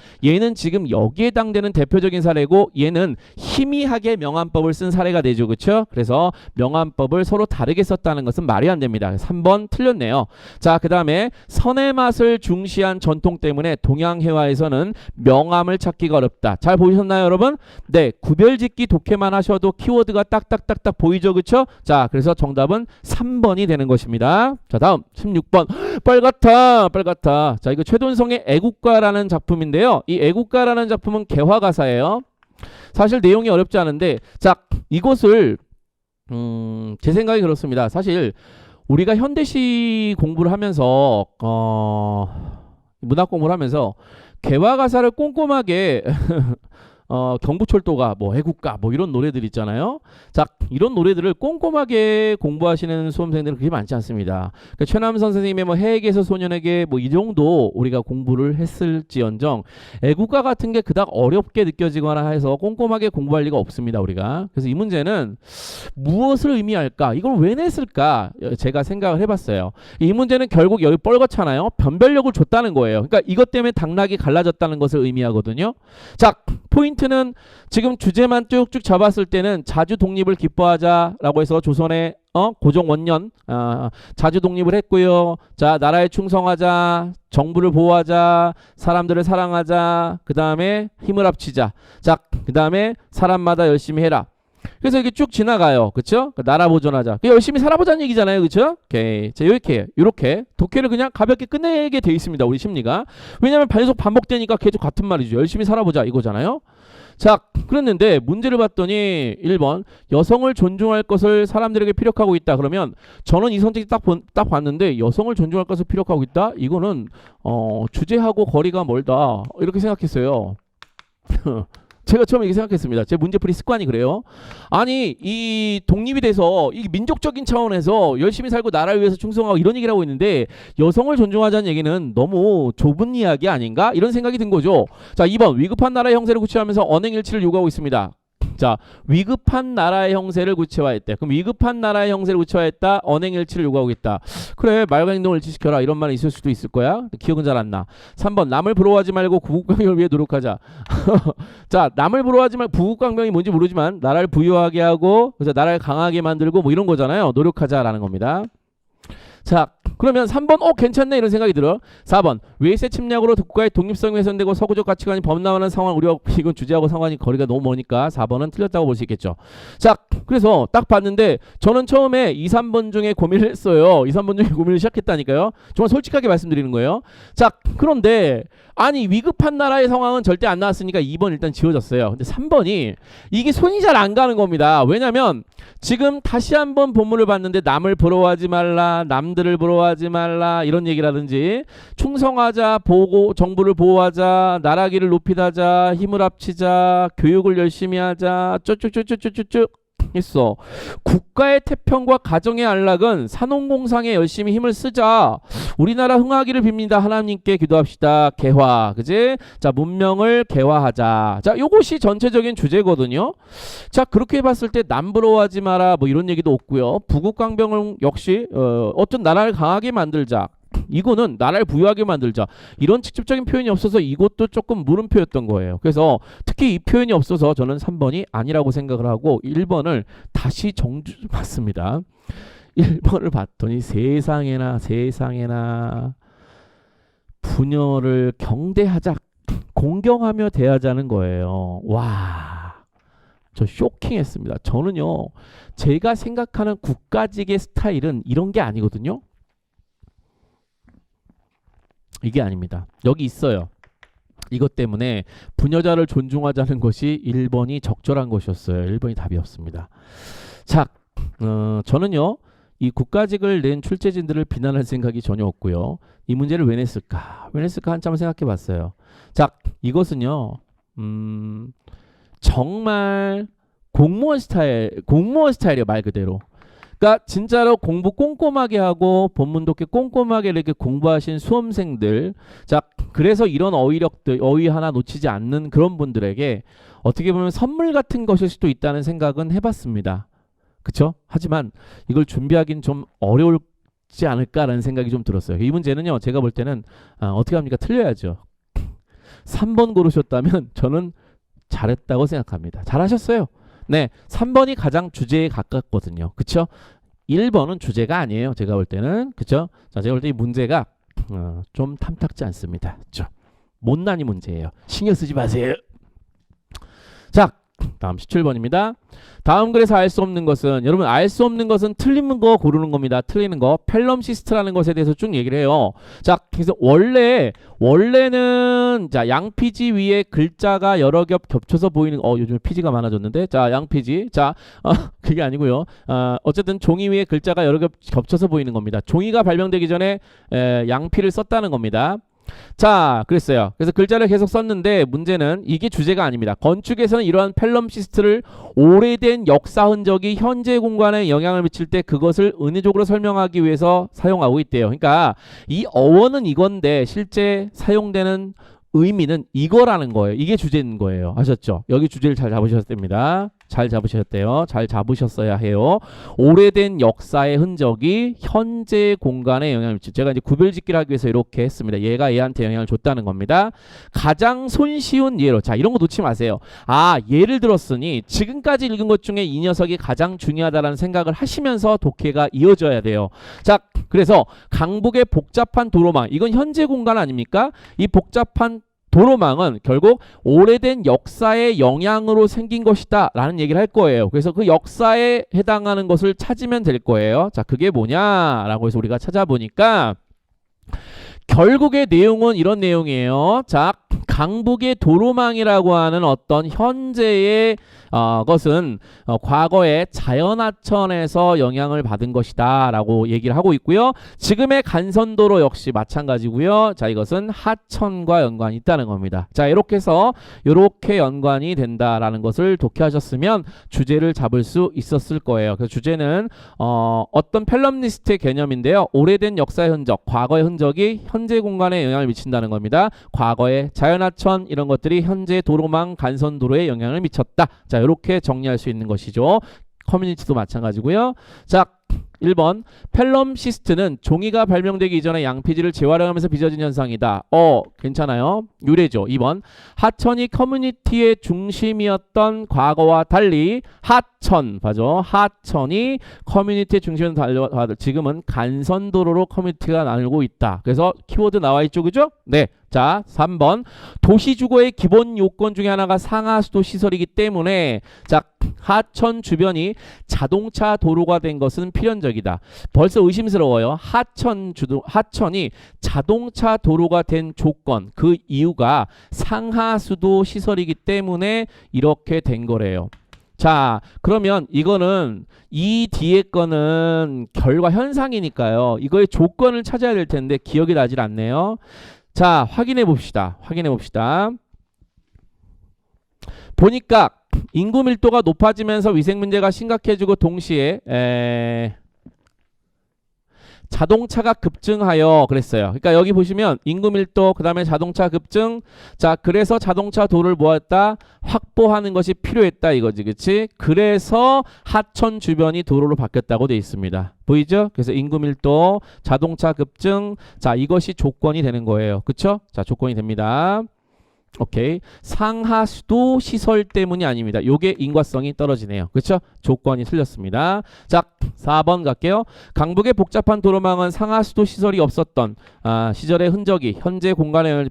지금 여기에 해당되는 대표적인 사례고 얘는 희미하게 명암법을 쓴 사례가 되죠. 그렇죠? 그래서 명암법을 서로 다르게 썼다는 것은 말이 안 됩니다. 3번 틀렸네요. 자, 그 다음에 선의 맛을 중시한 전통 때문에 동양회화에서는 명암을 찾기가 어렵다. 잘 보셨나요, 여러분? 네, 구별짓기 독해만 하셔도 키워드가 딱딱딱딱 보이죠, 그쵸? 자, 그래서 정답은 3번이 되는 것입니다. 자, 다음 16번. 빨갛다. 자, 이거 최돈성의 애국가라는 작품인데요. 이 애국가라는 작품은 개화가사예요. 사실 내용이 어렵지 않은데, 자, 이것을 제 생각이 그렇습니다. 사실 우리가 현대시 공부를 하면서 문학 공부를 하면서 개화가사를 꼼꼼하게 경부철도가 뭐 애국가 뭐 이런 노래들 있잖아요. 자, 이런 노래들을 꼼꼼하게 공부하시는 수험생들은 그렇게 많지 않습니다. 그러니까 최남선 선생님의 뭐 해에게서 소년에게 뭐 이 정도 우리가 공부를 했을지언정 애국가 같은 게 그닥 어렵게 느껴지거나 해서 꼼꼼하게 공부할 리가 없습니다, 우리가. 그래서 이 문제는 무엇을 의미할까? 이걸 왜 냈을까? 제가 생각을 해봤어요. 이 문제는 결국 여기 뻘겋잖아요. 변별력을 줬다는 거예요. 그러니까 이것 때문에 당락이 갈라졌다는 것을 의미하거든요. 자, 포인트는 지금 주제만 쭉쭉 잡았을 때는 자주 독립을 기뻐하자라고 해서 조선의 고종 원년 자주 독립을 했고요. 자, 나라에 충성하자, 정부를 보호하자, 사람들을 사랑하자, 그 다음에 힘을 합치자. 자, 그 다음에 사람마다 열심히 해라. 그래서 이렇게 쭉 지나가요. 그쵸? 나라 보존하자. 열심히 살아보자는 얘기잖아요. 그쵸? 오케이. 자, 이렇게 독해를 그냥 가볍게 끝내게 돼 있습니다. 우리 심리가. 왜냐면 계속 반복되니까 계속 같은 말이죠. 열심히 살아보자 이거잖아요. 자, 그랬는데 문제를 봤더니 1번 여성을 존중할 것을 사람들에게 피력하고 있다. 그러면 저는 이 선택이 딱 봤는데 여성을 존중할 것을 피력하고 있다? 이거는 주제하고 거리가 멀다. 이렇게 생각했어요. 제가 처음에 이렇게 생각했습니다. 제 문제풀이 습관이 그래요. 아니 이 독립이 돼서 이 민족적인 차원에서 열심히 살고 나라를 위해서 충성하고 이런 얘기를 하고 있는데 여성을 존중하자는 얘기는 너무 좁은 이야기 아닌가? 이런 생각이 든 거죠. 자, 2번 위급한 나라의 형세를 구체화하면서 언행일치를 요구하고 있습니다. 자, 위급한 나라의 형세를 구체화했대. 그럼 위급한 나라의 형세를 구체화했다. 언행일치를 요구하고 있다. 그래, 말과 행동을 일치시켜라. 이런 말이 있을 수도 있을 거야. 기억은 잘 안 나. 3번 남을 부러워하지 말고 구국강병을 위해 노력하자. 자, 남을 부러워하지 말고 구국강병이 뭔지 모르지만 나라를 부유하게 하고 그래서 나라를 강하게 만들고 뭐 이런 거잖아요. 노력하자라는 겁니다. 자, 그러면 3번 괜찮네 이런 생각이 들어. 4번 외세 침략으로 국가의 독립성이 훼손되고 서구적 가치관이 범람하는 상황 우리가 이건 주제하고 상관이 거리가 너무 머니까 4번은 틀렸다고 볼 수 있겠죠. 자, 그래서 딱 봤는데 저는 처음에 2, 3번 중에 고민을 했어요. 2, 3번 중에 고민을 시작했다니까요. 정말 솔직하게 말씀드리는 거예요. 자, 그런데 아니 위급한 나라의 상황은 절대 안 나왔으니까 2번 일단 지워졌어요. 근데 3번이 이게 손이 잘 안 가는 겁니다. 왜냐면 지금 다시 한번 본문을 봤는데 남을 부러워하지 말라, 남들을 부러워하지 말라 이런 얘기라든지 충성하자, 정부를 보호하자, 나라기를 높이자, 힘을 합치자, 교육을 열심히 하자, 쭉쭉쭉쭉쭉쭉 있어. 국가의 태평과 가정의 안락은 산업공상에 열심히 힘을 쓰자. 우리나라 흥하기를 빕니다. 하나님께 기도합시다. 개화, 그지? 자, 문명을 개화하자. 자, 요것이 전체적인 주제거든요. 자, 그렇게 봤을 때 남부러워하지 마라 뭐 이런 얘기도 없고요. 부국강병은 역시 어떤 나라를 강하게 만들자. 이거는 나라를 부유하게 만들자 이런 직접적인 표현이 없어서 이것도 조금 물음표였던 거예요. 그래서 특히 이 표현이 없어서 저는 3번이 아니라고 생각을 하고 1번을 다시 봤습니다. 1번을 봤더니 세상에나 부녀를 경대하자 공경하며 대하자는 거예요. 와, 저 쇼킹했습니다. 저는요 제가 생각하는 국가직의 스타일은 이런 게 아니거든요. 이게 아닙니다. 여기 있어요. 이것 때문에 부녀자를 존중하자는 것이 1번이 적절한 것이었어요. 1번이 답이었습니다. 자, 저는요. 이 국가직을 낸 출제진들을 비난할 생각이 전혀 없고요. 이 문제를 왜 냈을까? 한참을 생각해 봤어요. 자, 이것은요. 정말 공무원 스타일이에요. 말 그대로. 그러니까 진짜로 공부 꼼꼼하게 하고 본문 독해 꼼꼼하게 이렇게 공부하신 수험생들, 자, 그래서 이런 어휘력들, 어휘 하나 놓치지 않는 그런 분들에게 어떻게 보면 선물 같은 것일 수도 있다는 생각은 해봤습니다. 그쵸? 하지만 이걸 준비하기는 좀 어려울지 않을까라는 생각이 좀 들었어요. 이 문제는요, 제가 볼 때는 어떻게 합니까? 틀려야죠. 3번 고르셨다면 저는 잘했다고 생각합니다. 잘하셨어요. 네, 3번이 가장 주제에 가깝거든요. 그쵸? 1번은 주제가 아니에요. 제가 볼 때는. 그쵸? 자, 제가 볼 때 이 문제가 좀 탐탁지 않습니다. 그쵸? 못난이 문제예요. 신경 쓰지 마세요. 자, 다음 17번입니다. 다음 글에서 알 수 없는 것은, 여러분 알 수 없는 것은 틀린 거 고르는 겁니다. 틀리는 거. 펠럼시스트라는 것에 대해서 쭉 얘기를 해요. 자, 그래서 원래는 자, 양피지 위에 글자가 여러 겹 겹쳐서 보이는 요즘 피지가 많아졌는데. 자, 양피지. 자, 그게 아니고요. 어쨌든 종이 위에 글자가 여러 겹 겹쳐서 보이는 겁니다. 종이가 발명되기 전에 양피를 썼다는 겁니다. 자, 그랬어요. 그래서 글자를 계속 썼는데 문제는 이게 주제가 아닙니다. 건축에서는 이러한 펠럼시스트를 오래된 역사 흔적이 현재 공간에 영향을 미칠 때 그것을 은유적으로 설명하기 위해서 사용하고 있대요. 그러니까 이 어원은 이건데 실제 사용되는 의미는 이거라는 거예요. 이게 주제인 거예요. 아셨죠? 여기 주제를 잘 잡으셔야 됩니다. 잘 잡으셨대요. 잘 잡으셨어야 해요. 오래된 역사의 흔적이 현재 공간에 영향을 미치죠. 제가 이제 구별짓기를 하기 위해서 이렇게 했습니다. 얘가 얘한테 영향을 줬다는 겁니다. 가장 손쉬운 예로. 자, 이런 거 놓지 마세요. 아, 예를 들었으니 지금까지 읽은 것 중에 이 녀석이 가장 중요하다라는 생각을 하시면서 독해가 이어져야 돼요. 자, 그래서 강북의 복잡한 도로망. 이건 현재 공간 아닙니까? 이 복잡한 도로망은 결국 오래된 역사의 영향으로 생긴 것이다 라는 얘기를 할 거예요. 그래서 그 역사에 해당하는 것을 찾으면 될 거예요. 자, 그게 뭐냐라고 해서 우리가 찾아보니까 결국의 내용은 이런 내용이에요. 자, 강북의 도로망이라고 하는 어떤 현재의 것은 과거에 자연하천에서 영향을 받은 것이다 라고 얘기를 하고 있고요. 지금의 간선도로 역시 마찬가지고요. 자, 이것은 하천과 연관이 있다는 겁니다. 자, 이렇게 해서 이렇게 연관이 된다라는 것을 독해하셨으면 주제를 잡을 수 있었을 거예요. 그래서 주제는 어떤 펠럼리스트의 개념인데요. 오래된 역사의 흔적, 과거의 흔적이 현재 공간에 영향을 미친다는 겁니다. 과거의 자연하천 이런 것들이 현재 도로망 간선도로에 영향을 미쳤다. 자, 이렇게 정리할 수 있는 것이죠. 커뮤니티도 마찬가지고요. 자, 1번 펠럼시스트는 종이가 발명되기 이전에 양피지를 재활용하면서 빚어진 현상이다. 괜찮아요. 유래죠. 2번 하천이 커뮤니티의 중심이었던 과거와 달리 하천이 커뮤니티의 중심이었던 달리 지금은 간선도로로 커뮤니티가 나누고 있다. 그래서 키워드 나와 있죠. 그죠? 네. 자, 3번 도시주거의 기본 요건 중에 하나가 상하수도 시설이기 때문에 자, 하천 주변이 자동차 도로가 된 것은 필연적이다. 벌써 의심스러워요. 하천이 자동차 도로가 된 조건, 그 이유가 상하수도 시설이기 때문에 이렇게 된 거래요. 자, 그러면 이거는 이 뒤에 거는 결과 현상이니까요. 이거의 조건을 찾아야 될 텐데 기억이 나질 않네요. 자, 확인해 봅시다. 보니까 인구 밀도가 높아지면서 위생 문제가 심각해지고 동시에 자동차가 급증하여 그랬어요. 그러니까 여기 보시면 인구 밀도 그 다음에 자동차 급증. 자, 그래서 자동차 도를 모았다 확보하는 것이 필요했다 이거지, 그치? 그래서 하천 주변이 도로로 바뀌었다고 되어 있습니다. 보이죠? 그래서 인구 밀도, 자동차 급증. 자, 이것이 조건이 되는 거예요. 그쵸? 자, 조건이 됩니다. 오케이. 상하수도 시설 때문이 아닙니다. 요게 인과성이 떨어지네요. 그렇죠? 조건이 틀렸습니다. 자, 4번 갈게요. 강북의 복잡한 도로망은 상하수도 시설이 없었던 시절의 흔적이 현재 공간에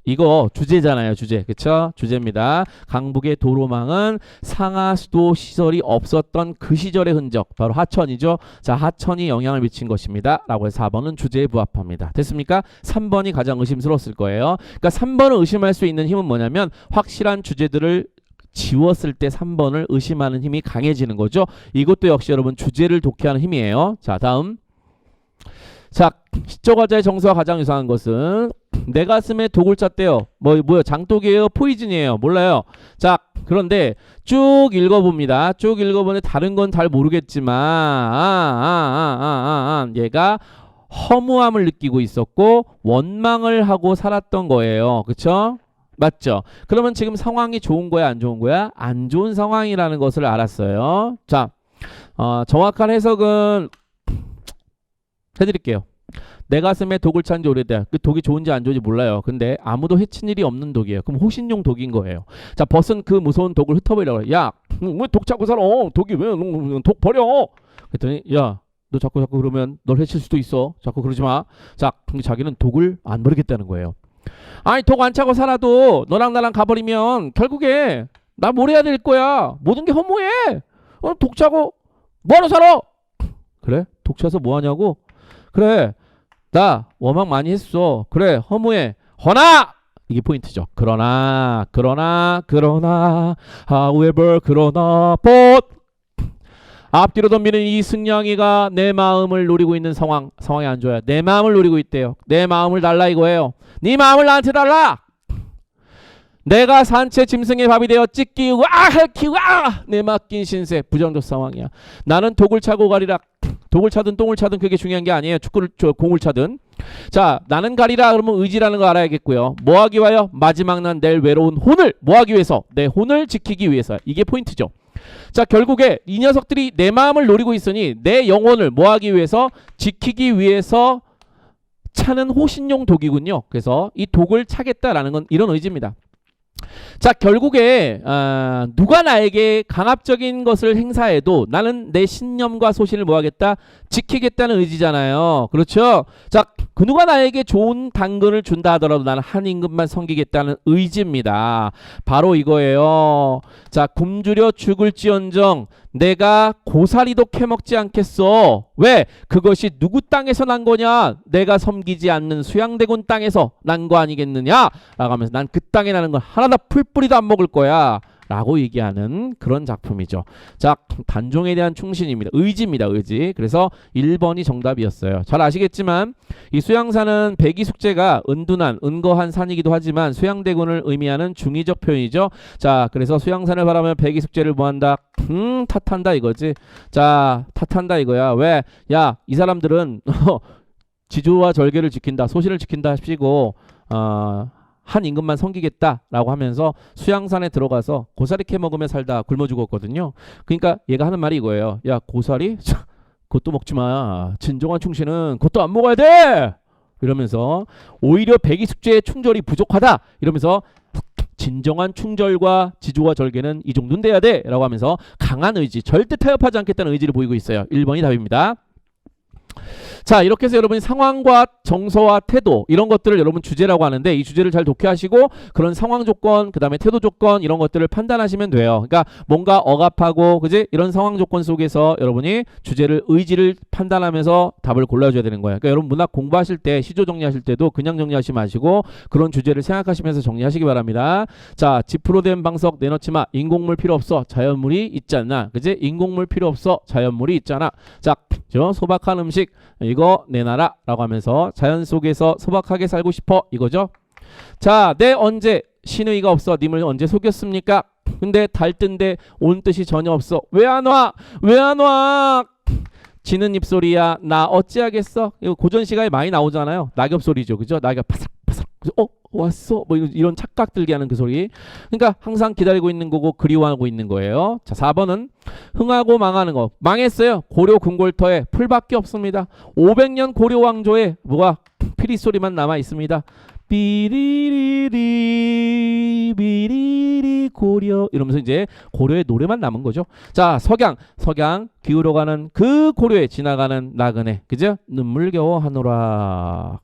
이거 주제잖아요. 주제. 그렇죠? 주제입니다. 강북의 도로망은 상하수도 시설이 없었던 그 시절의 흔적. 바로 하천이죠. 자, 하천이 영향을 미친 것입니다. 라고 해서 4번은 주제에 부합합니다. 됐습니까? 3번이 가장 의심스러웠을 거예요. 그러니까 3번을 의심할 수 있는 힘은 뭐냐면 확실한 주제들을 지웠을 때 3번을 의심하는 힘이 강해지는 거죠. 이것도 역시 여러분 주제를 독해하는 힘이에요. 자, 다음. 자, 시초과자의 정서와 가장 유사한 것은 내 가슴에 독을 찼대요. 뭐요? 장독이에요? 포이즌이에요? 몰라요. 자, 그런데 쭉 읽어봅니다. 쭉 읽어보는데 다른 건 잘 모르겠지만 얘가 허무함을 느끼고 있었고 원망을 하고 살았던 거예요. 그쵸? 맞죠? 그러면 지금 상황이 좋은 거야, 안 좋은 거야? 안 좋은 상황이라는 것을 알았어요. 자, 정확한 해석은 해드릴게요. 내 가슴에 독을 찬 지 오래돼. 그 독이 좋은지 안 좋은지 몰라요. 근데 아무도 해친 일이 없는 독이에요. 그럼 호신용 독인 거예요. 자, 벗은 그 무서운 독을 흩어버리라고 그래. 야, 왜 독 찾고 살아? 독이 왜 독 버려? 그랬더니 야, 너 자꾸 그러면 널 해칠 수도 있어. 자꾸 그러지 마. 자, 근데 자기는 독을 안 버리겠다는 거예요. 아니, 독 안 차고 살아도 너랑 나랑 가버리면 결국에 나 뭘 해야 될 거야. 모든 게 허무해. 독 차고 뭐하러 살아? 그래? 독 차서 뭐 하냐고? 그래, 나 원망 많이 했어. 그래, 허무해. 허나! 이게 포인트죠. 그러나 however, 그러나 but 앞뒤로 덤비는 이 승냥이가 내 마음을 노리고 있는 상황이 안 좋아요. 내 마음을 노리고 있대요. 내 마음을 달라 이거예요. 네 마음을 나한테 달라. 내가 산채 짐승의 밥이 되어 찢기우고 핥기우고 내 맡긴 신세. 부정적 상황이야. 나는 독을 차고 가리라. 독을 차든 똥을 차든 그게 중요한 게 아니에요. 공을 차든. 자, 나는 가리라 그러면 의지라는 거 알아야겠고요. 뭐 하기 위하여? 마지막 난 내 외로운 혼을 뭐 하기 위해서? 내 혼을 지키기 위해서. 이게 포인트죠. 자, 결국에 이 녀석들이 내 마음을 노리고 있으니 내 영혼을 뭐 하기 위해서? 지키기 위해서 차는 호신용 독이군요. 그래서 이 독을 차겠다라는 건 이런 의지입니다. 자, 결국에 누가 나에게 강압적인 것을 행사해도 나는 내 신념과 소신을 뭐하겠다? 지키겠다는 의지잖아요. 그렇죠? 자, 그 누가 나에게 좋은 당근을 준다 하더라도 나는 한 임금만 섬기겠다는 의지입니다. 바로 이거예요. 자, 굶주려 죽을지언정 내가 고사리도 캐먹지 않겠어. 왜? 그것이 누구 땅에서 난 거냐? 내가 섬기지 않는 수양대군 땅에서 난 거 아니겠느냐? 라고 하면서 난 그 땅에 나는 건 하나도 풀뿌리도 안 먹을 거야. 라고 얘기하는 그런 작품이죠. 자, 단종에 대한 충신입니다. 의지입니다. 의지. 그래서 1번이 정답이었어요. 잘 아시겠지만 이 수양산은 백이숙제가 은둔한 은거한 산이기도 하지만 수양대군을 의미하는 중의적 표현이죠. 자, 그래서 수양산을 바라보면 백이숙제를 뭐한다? 탓한다 이거지. 자, 탓한다 이거야. 왜? 야, 이 사람들은 지조와 절개를 지킨다. 소신을 지킨다 하시고 한 임금만 섬기겠다라고 하면서 수양산에 들어가서 고사리 캐 먹으며 살다 굶어 죽었거든요. 그러니까 얘가 하는 말이 이거예요. 야, 고사리? 그것도 먹지 마. 진정한 충신은 그것도 안 먹어야 돼. 이러면서 오히려 백이숙제의 충절이 부족하다. 이러면서 진정한 충절과 지조와 절개는 이 정도는 돼야 돼. 라고 하면서 강한 의지, 절대 타협하지 않겠다는 의지를 보이고 있어요. 1번이 답입니다. 자, 이렇게 해서 여러분이 상황과 정서와 태도 이런 것들을 여러분 주제라고 하는데 이 주제를 잘 독해하시고 그런 상황 조건 그 다음에 태도 조건 이런 것들을 판단하시면 돼요. 그러니까 뭔가 억압하고 그지 이런 상황 조건 속에서 여러분이 주제를 의지를 판단하면서 답을 골라줘야 되는 거예요. 그러니까 여러분 문학 공부하실 때 시조 정리하실 때도 그냥 정리하지 마시고 그런 주제를 생각하시면서 정리하시기 바랍니다. 자, 지프로 된 방석 내놓지 마. 인공물 필요 없어. 자연물이 있잖아. 그지? 인공물 필요 없어. 자연물이 있잖아. 자, 소박한 음식 이거 내놔라 라고 하면서 자연 속에서 소박하게 살고 싶어 이거죠. 자, 내 언제 신의가 없어. 님을 언제 속였습니까? 근데 달 뜬데 온 뜻이 전혀 없어. 왜 안 와? 왜 안 와? 지는 입소리야. 나 어찌하겠어? 이거 고전 시가에 많이 나오잖아요. 낙엽 소리죠. 그죠? 낙엽 파삭파삭. 왔어? 뭐 이런 착각 들게 하는 그 소리. 그러니까 항상 기다리고 있는 거고 그리워하고 있는 거예요. 자, 4번은 흥하고 망하는 거. 망했어요. 고려 궁궐터에 풀밖에 없습니다. 500년 고려 왕조에 뭐가 피리 소리만 남아 있습니다. 삐리리리 비리리 고려 이러면서 이제 고려의 노래만 남은 거죠. 자, 석양 기울어가는 그 고려에 지나가는 나그네 그죠? 눈물겨워 하노라.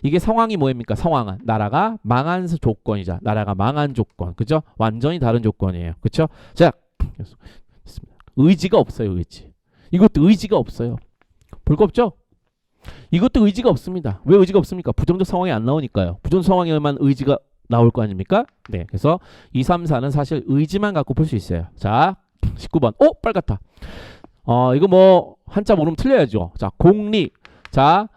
이게 상황이 뭐입니까? 상황은 나라가 망한 조건이자 나라가 망한 조건 그죠? 완전히 다른 조건이에요. 그렇죠? 자, 의지가 없어요. 의지. 이것도 의지가 없어요. 볼 거 없죠? 이것도 의지가 없습니다. 왜 의지가 없습니까? 부정적 상황이 안 나오니까요. 부정적 상황에만 의지가 나올 거 아닙니까? 네, 그래서 2, 3, 4는 사실 의지만 갖고 풀 수 있어요. 자, 19번. 빨갛다. 이거 뭐 한자 모르면 틀려야죠. 자, 공리. 자,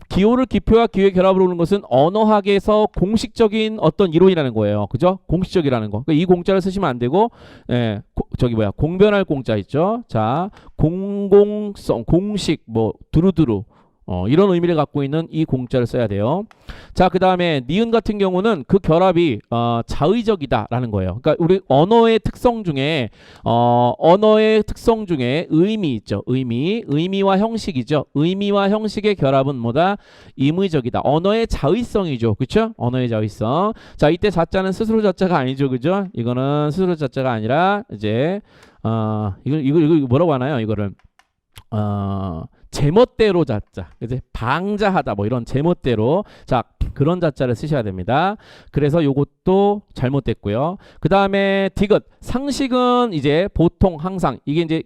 기호를 기표와 기호의 결합으로 오는 것은 언어학에서 공식적인 어떤 이론이라는 거예요. 그죠? 공식적이라는 거. 그러니까 이 공자를 쓰시면 안 되고, 공변할 공자 있죠? 자, 공공성, 공식, 뭐, 두루두루. 이런 의미를 갖고 있는 이 공자를 써야 돼요. 자, 그 다음에 니은 같은 경우는 그 결합이 자의적이다라는 거예요. 그러니까 우리 언어의 특성 중에 의미 있죠. 의미와 형식이죠. 의미와 형식의 결합은 뭐다? 임의적이다. 언어의 자의성이죠. 그렇죠? 언어의 자의성. 자, 이때 자자는 스스로 자자가 아니죠. 그죠? 이거는 스스로 자자가 아니라 이제 이거 뭐라고 하나요? 이거를 제멋대로 자자, 이제 방자하다 뭐 이런 제멋대로 자 그런 자자를 쓰셔야 됩니다. 그래서 요것도 잘못됐고요. 그 다음에 디귿 상식은 이제 보통 항상 이게 이제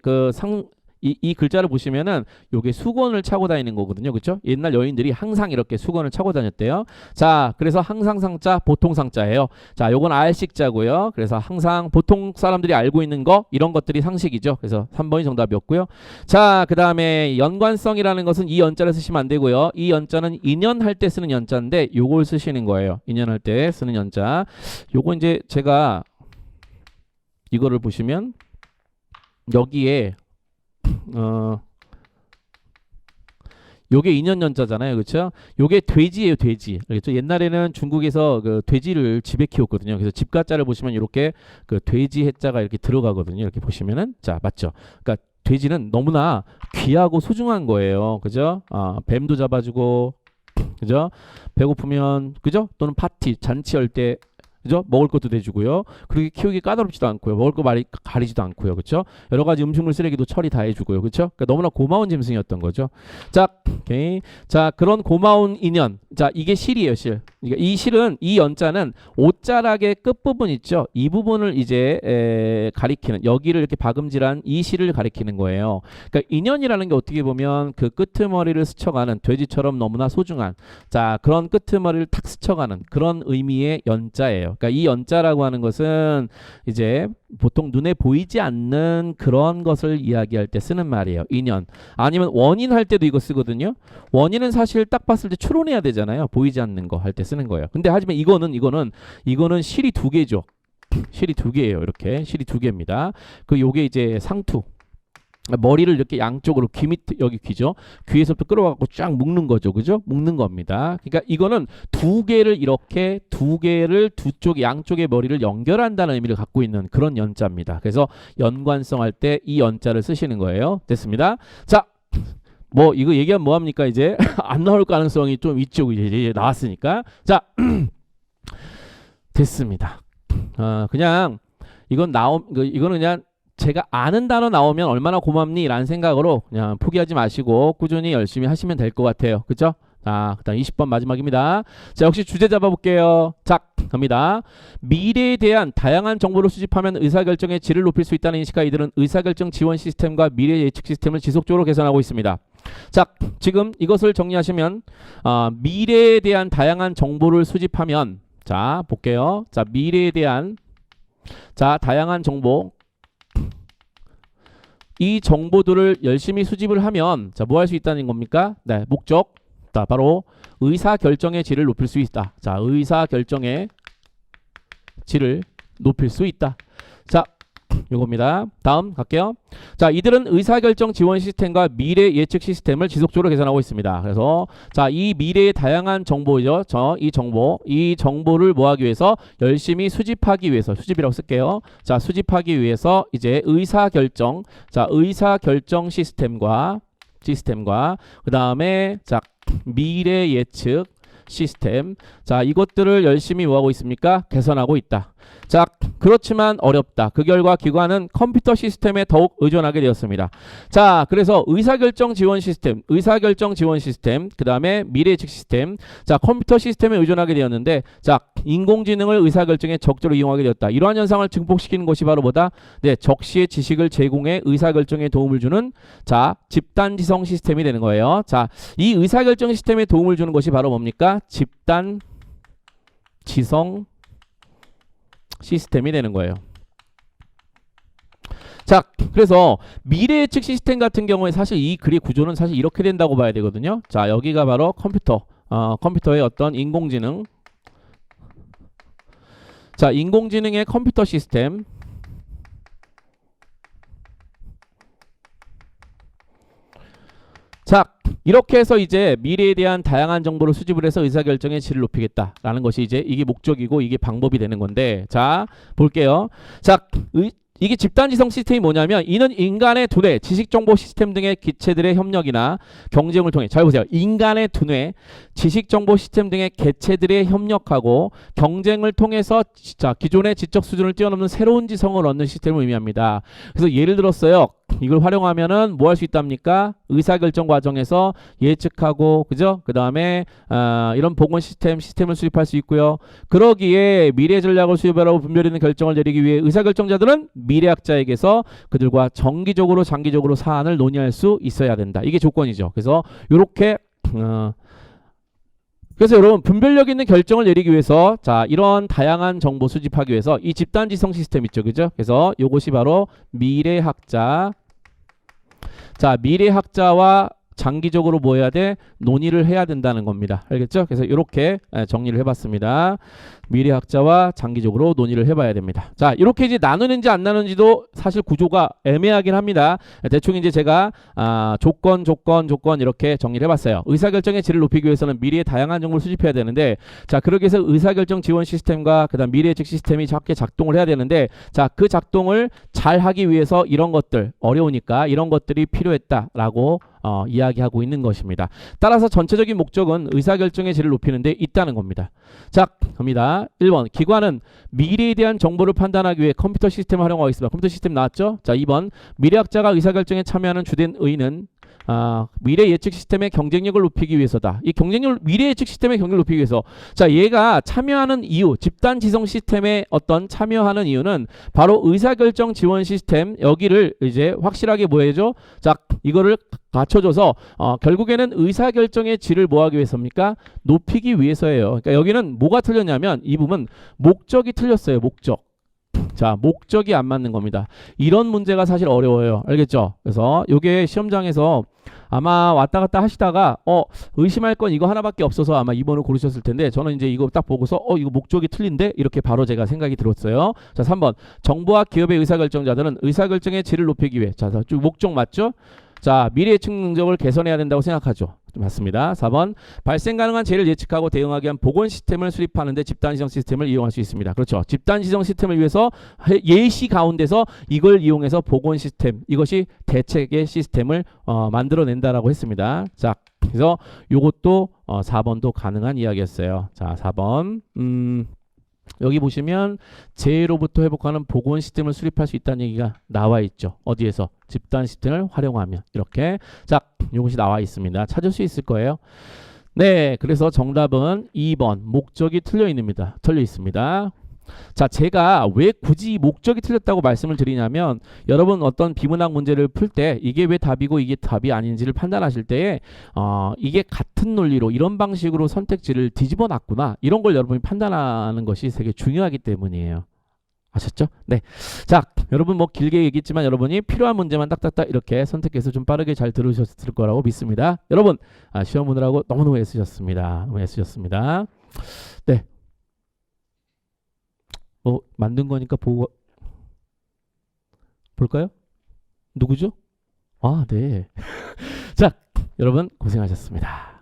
이 글자를 보시면은 요게 수건을 차고 다니는 거거든요. 그렇죠? 옛날 여인들이 항상 이렇게 수건을 차고 다녔대요. 자, 그래서 항상 상자, 보통 상자예요. 자, 요건 알식자고요. 그래서 항상 보통 사람들이 알고 있는 거 이런 것들이 상식이죠. 그래서 3번이 정답이었고요. 자, 그다음에 연관성이라는 것은 이 연자를 쓰시면 안 되고요. 이 연자는 인연할 때 쓰는 연자인데 요걸 쓰시는 거예요. 인연할 때 쓰는 연자. 요거 이제 제가 이거를 보시면 여기에 요게 인연연자잖아요. 그렇죠? 요게 돼지예요, 돼지. 그렇죠? 옛날에는 중국에서 그 돼지를 집에 키웠거든요. 그래서 집가자를 보시면 이렇게 그 돼지 해자가 이렇게 들어가거든요. 이렇게 보시면은 자, 맞죠? 그러니까 돼지는 너무나 귀하고 소중한 거예요. 그죠? 뱀도 잡아주고, 그죠? 배고프면, 그죠? 또는 파티, 잔치할 때, 그죠? 먹을 것도 대주고요. 그렇게 키우기 까다롭지도 않고요. 먹을 거 많이 가리지도 않고요. 그렇죠? 여러 가지 음식물 쓰레기도 처리 다 해주고요. 그렇죠? 그러니까 너무나 고마운 짐승이었던 거죠. 자, 오케이. 자, 그런 고마운 인연. 자, 이게 실이에요, 실. 그러니까 이 실은 이 연자는 옷자락의 끝 부분 있죠. 이 부분을 이제 가리키는 여기를 이렇게 박음질한 이 실을 가리키는 거예요. 그러니까 인연이라는 게 어떻게 보면 그 끄트머리를 스쳐가는 돼지처럼 너무나 소중한 자 그런 끄트머리를 탁 스쳐가는 그런 의미의 연자예요. 그러니까 이 연자라고 하는 것은 이제 보통 눈에 보이지 않는 그런 것을 이야기할 때 쓰는 말이에요. 인연. 아니면 원인 할 때도 이거 쓰거든요. 원인은 사실 딱 봤을 때 추론해야 되잖아요. 보이지 않는 거 할 때 쓰는 거예요. 근데 하지만 이거는 실이 두 개죠. 실이 두 개예요. 이렇게 실이 두 개입니다. 그 요게 이제 상투. 머리를 이렇게 양쪽으로 귀 밑 여기 귀죠. 귀에서부터 끌어와갖고 쫙 묶는 거죠, 그죠? 묶는 겁니다. 그러니까 이거는 두 개를 이렇게 두 개를 두 쪽 양쪽의 머리를 연결한다는 의미를 갖고 있는 그런 연자입니다. 그래서 연관성 할 때 이 연자를 쓰시는 거예요. 됐습니다. 자, 뭐 이거 얘기하면 뭐 합니까 이제 안 나올 가능성이 좀 있죠, 이제 나왔으니까. 자, 됐습니다. 그냥 이거는 그냥. 제가 아는 단어 나오면 얼마나 고맙니? 라는 생각으로 그냥 포기하지 마시고 꾸준히 열심히 하시면 될 것 같아요. 그쵸? 자, 그 다음 20번 마지막입니다. 자, 역시 주제 잡아볼게요. 자, 갑니다. 미래에 대한 다양한 정보를 수집하면 의사결정의 질을 높일 수 있다는 인식과 이들은 의사결정 지원 시스템과 미래 예측 시스템을 지속적으로 개선하고 있습니다. 자, 지금 이것을 정리하시면 미래에 대한 다양한 정보를 수집하면 자, 볼게요. 자, 미래에 대한 다양한 정보 이 정보들을 열심히 수집을 하면 자, 뭐 할 수 있다는 겁니까? 네, 목적. 자, 바로 의사결정의 질을 높일 수 있다. 자, 의사결정의 질을 높일 수 있다. 자, 요겁니다. 다음 갈게요. 자, 이들은 의사결정 지원 시스템과 미래 예측 시스템을 지속적으로 개선하고 있습니다. 그래서 자, 이 미래의 다양한 정보죠. 이 정보를 뭐 하기 위해서 열심히 수집하기 위해서 수집이라고 쓸게요. 자, 수집하기 위해서 이제 의사결정 시스템과 그다음에 자, 미래 예측 시스템. 자, 이것들을 열심히 뭐 하고 있습니까? 개선하고 있다. 자, 그렇지만 어렵다. 그 결과 기관은 컴퓨터 시스템에 더욱 의존하게 되었습니다. 자, 그래서 의사결정 지원 시스템, 그 다음에 미래예측 시스템, 자, 컴퓨터 시스템에 의존하게 되었는데, 자, 인공지능을 의사결정에 적절히 이용하게 되었다. 이러한 현상을 증폭시키는 것이 바로 뭐다? 네, 적시의 지식을 제공해 의사결정에 도움을 주는, 자, 집단지성 시스템이 되는 거예요. 자, 이 의사결정 시스템에 도움을 주는 것이 바로 뭡니까? 집단지성 시스템이 되는 거예요. 자, 그래서 미래 예측 시스템 같은 경우에 사실 이 글의 구조는 사실 이렇게 된다고 봐야 되거든요. 자, 여기가 바로 컴퓨터의 어떤 인공지능. 자, 인공지능의 컴퓨터 시스템. 자, 이렇게 해서 이제 미래에 대한 다양한 정보를 수집을 해서 의사결정의 질을 높이겠다라는 것이 이제 이게 목적이고 이게 방법이 되는 건데, 자, 볼게요. 자, 이게 집단지성 시스템이 뭐냐면 이는 인간의 두뇌, 지식정보 시스템 등의 기체들의 협력이나 경쟁을 통해 잘 보세요. 인간의 두뇌, 지식정보 시스템 등의 개체들의 협력하고 경쟁을 통해서 자, 기존의 지적 수준을 뛰어넘는 새로운 지성을 얻는 시스템을 의미합니다. 그래서 예를 들었어요. 이걸 활용하면은 뭐 할 수 있답니까? 의사결정 과정에서 예측하고, 그죠? 그 다음에 이런 보건 시스템을 수립할 수 있고요. 그러기에 미래 전략을 수립하라고 분별 있는 결정을 내리기 위해 의사결정자들은 미래학자에게서 그들과 정기적으로 장기적으로 사안을 논의할 수 있어야 된다. 이게 조건이죠. 그래서 요렇게 그래서 여러분 분별력 있는 결정을 내리기 위해서 자 이런 다양한 정보 수집하기 위해서 이 집단지성 시스템 있죠, 그죠? 그래서 요것이 바로 미래학자. 자 미래학자와 장기적으로 뭐 해야 돼? 논의를 해야 된다는 겁니다. 알겠죠? 그래서 이렇게 정리를 해봤습니다. 미래학자와 장기적으로 논의를 해봐야 됩니다. 자, 이렇게 이제 나누는지 안 나누는지도 사실 구조가 애매하긴 합니다. 대충 이제 제가 조건 이렇게 정리를 해봤어요. 의사결정의 질을 높이기 위해서는 미래의 다양한 정보를 수집해야 되는데, 자, 그러기 위해서 의사결정 지원 시스템과 그다음 미래 예측 시스템이 작게 작동을 해야 되는데, 자, 그 작동을 잘 하기 위해서 이런 것들 어려우니까 이런 것들이 필요했다라고 이야기하고 있는 것입니다. 따라서 전체적인 목적은 의사결정의 질을 높이는 데 있다는 겁니다. 자, 갑니다. 1번 기관은 미래에 대한 정보를 판단하기 위해 컴퓨터 시스템을 활용하고 있습니다. 컴퓨터 시스템 나왔죠? 자, 2번 미래학자가 의사결정에 참여하는 주된 의의는 미래 예측 시스템의 경쟁력을 높이기 위해서다. 이 미래 예측 시스템의 경쟁력을 높이기 위해서. 자, 얘가 참여하는 이유, 집단 지성 시스템에 어떤 참여하는 이유는 바로 의사결정 지원 시스템 여기를 이제 확실하게 뭐 해줘? 자, 이거를 갖춰줘서 결국에는 의사결정의 질을 뭐 하기 위해서입니까? 높이기 위해서예요. 그러니까 여기는 뭐가 틀렸냐면 이 부분 목적이 틀렸어요. 목적. 자, 목적이 안 맞는 겁니다. 이런 문제가 사실 어려워요. 알겠죠? 그래서 이게 시험장에서 아마 왔다 갔다 하시다가 의심할 건 이거 하나밖에 없어서 아마 2번을 고르셨을 텐데 저는 이제 이거 딱 보고서 이거 목적이 틀린데 이렇게 바로 제가 생각이 들었어요. 자, 3번 정부와 기업의 의사결정자들은 의사결정의 질을 높이기 위해 자, 쭉 목적 맞죠? 자, 미래 예측 능력을 개선해야 된다고 생각하죠. 맞습니다. 4번 발생 가능한 재해를 예측하고 대응하기 위한 보건 시스템을 수립하는데 집단지성 시스템을 이용할 수 있습니다. 그렇죠. 집단지성 시스템을 위해서 예시 가운데서 이걸 이용해서 보건 시스템 이것이 대책의 시스템을 만들어낸다라고 했습니다. 자, 그래서 요것도 4번도 가능한 이야기였어요. 자, 4번 여기 보시면 재해로부터 회복하는 보건 시스템을 수립할 수 있다는 얘기가 나와 있죠. 어디에서? 집단 시스템을 활용하면 이렇게 자 이것이 나와 있습니다. 찾을 수 있을 거예요. 네, 그래서 정답은 2번 목적이 틀려 있습니다. 자, 제가 왜 굳이 목적이 틀렸다고 말씀을 드리냐면 여러분 어떤 비문학 문제를 풀 때 이게 왜 답이고 이게 답이 아닌지를 판단하실 때에 이게 같은 논리로 이런 방식으로 선택지를 뒤집어 놨구나 이런 걸 여러분이 판단하는 것이 되게 중요하기 때문이에요. 아셨죠? 네. 자, 여러분 뭐 길게 얘기했지만 여러분이 필요한 문제만 딱딱딱 이렇게 선택해서 좀 빠르게 잘 들으셨을 거라고 믿습니다. 여러분 시험 오느라고 너무너무 애쓰셨습니다. 네. 만든 거니까 보고 볼까요? 누구죠? 네. 자, 여러분 고생하셨습니다.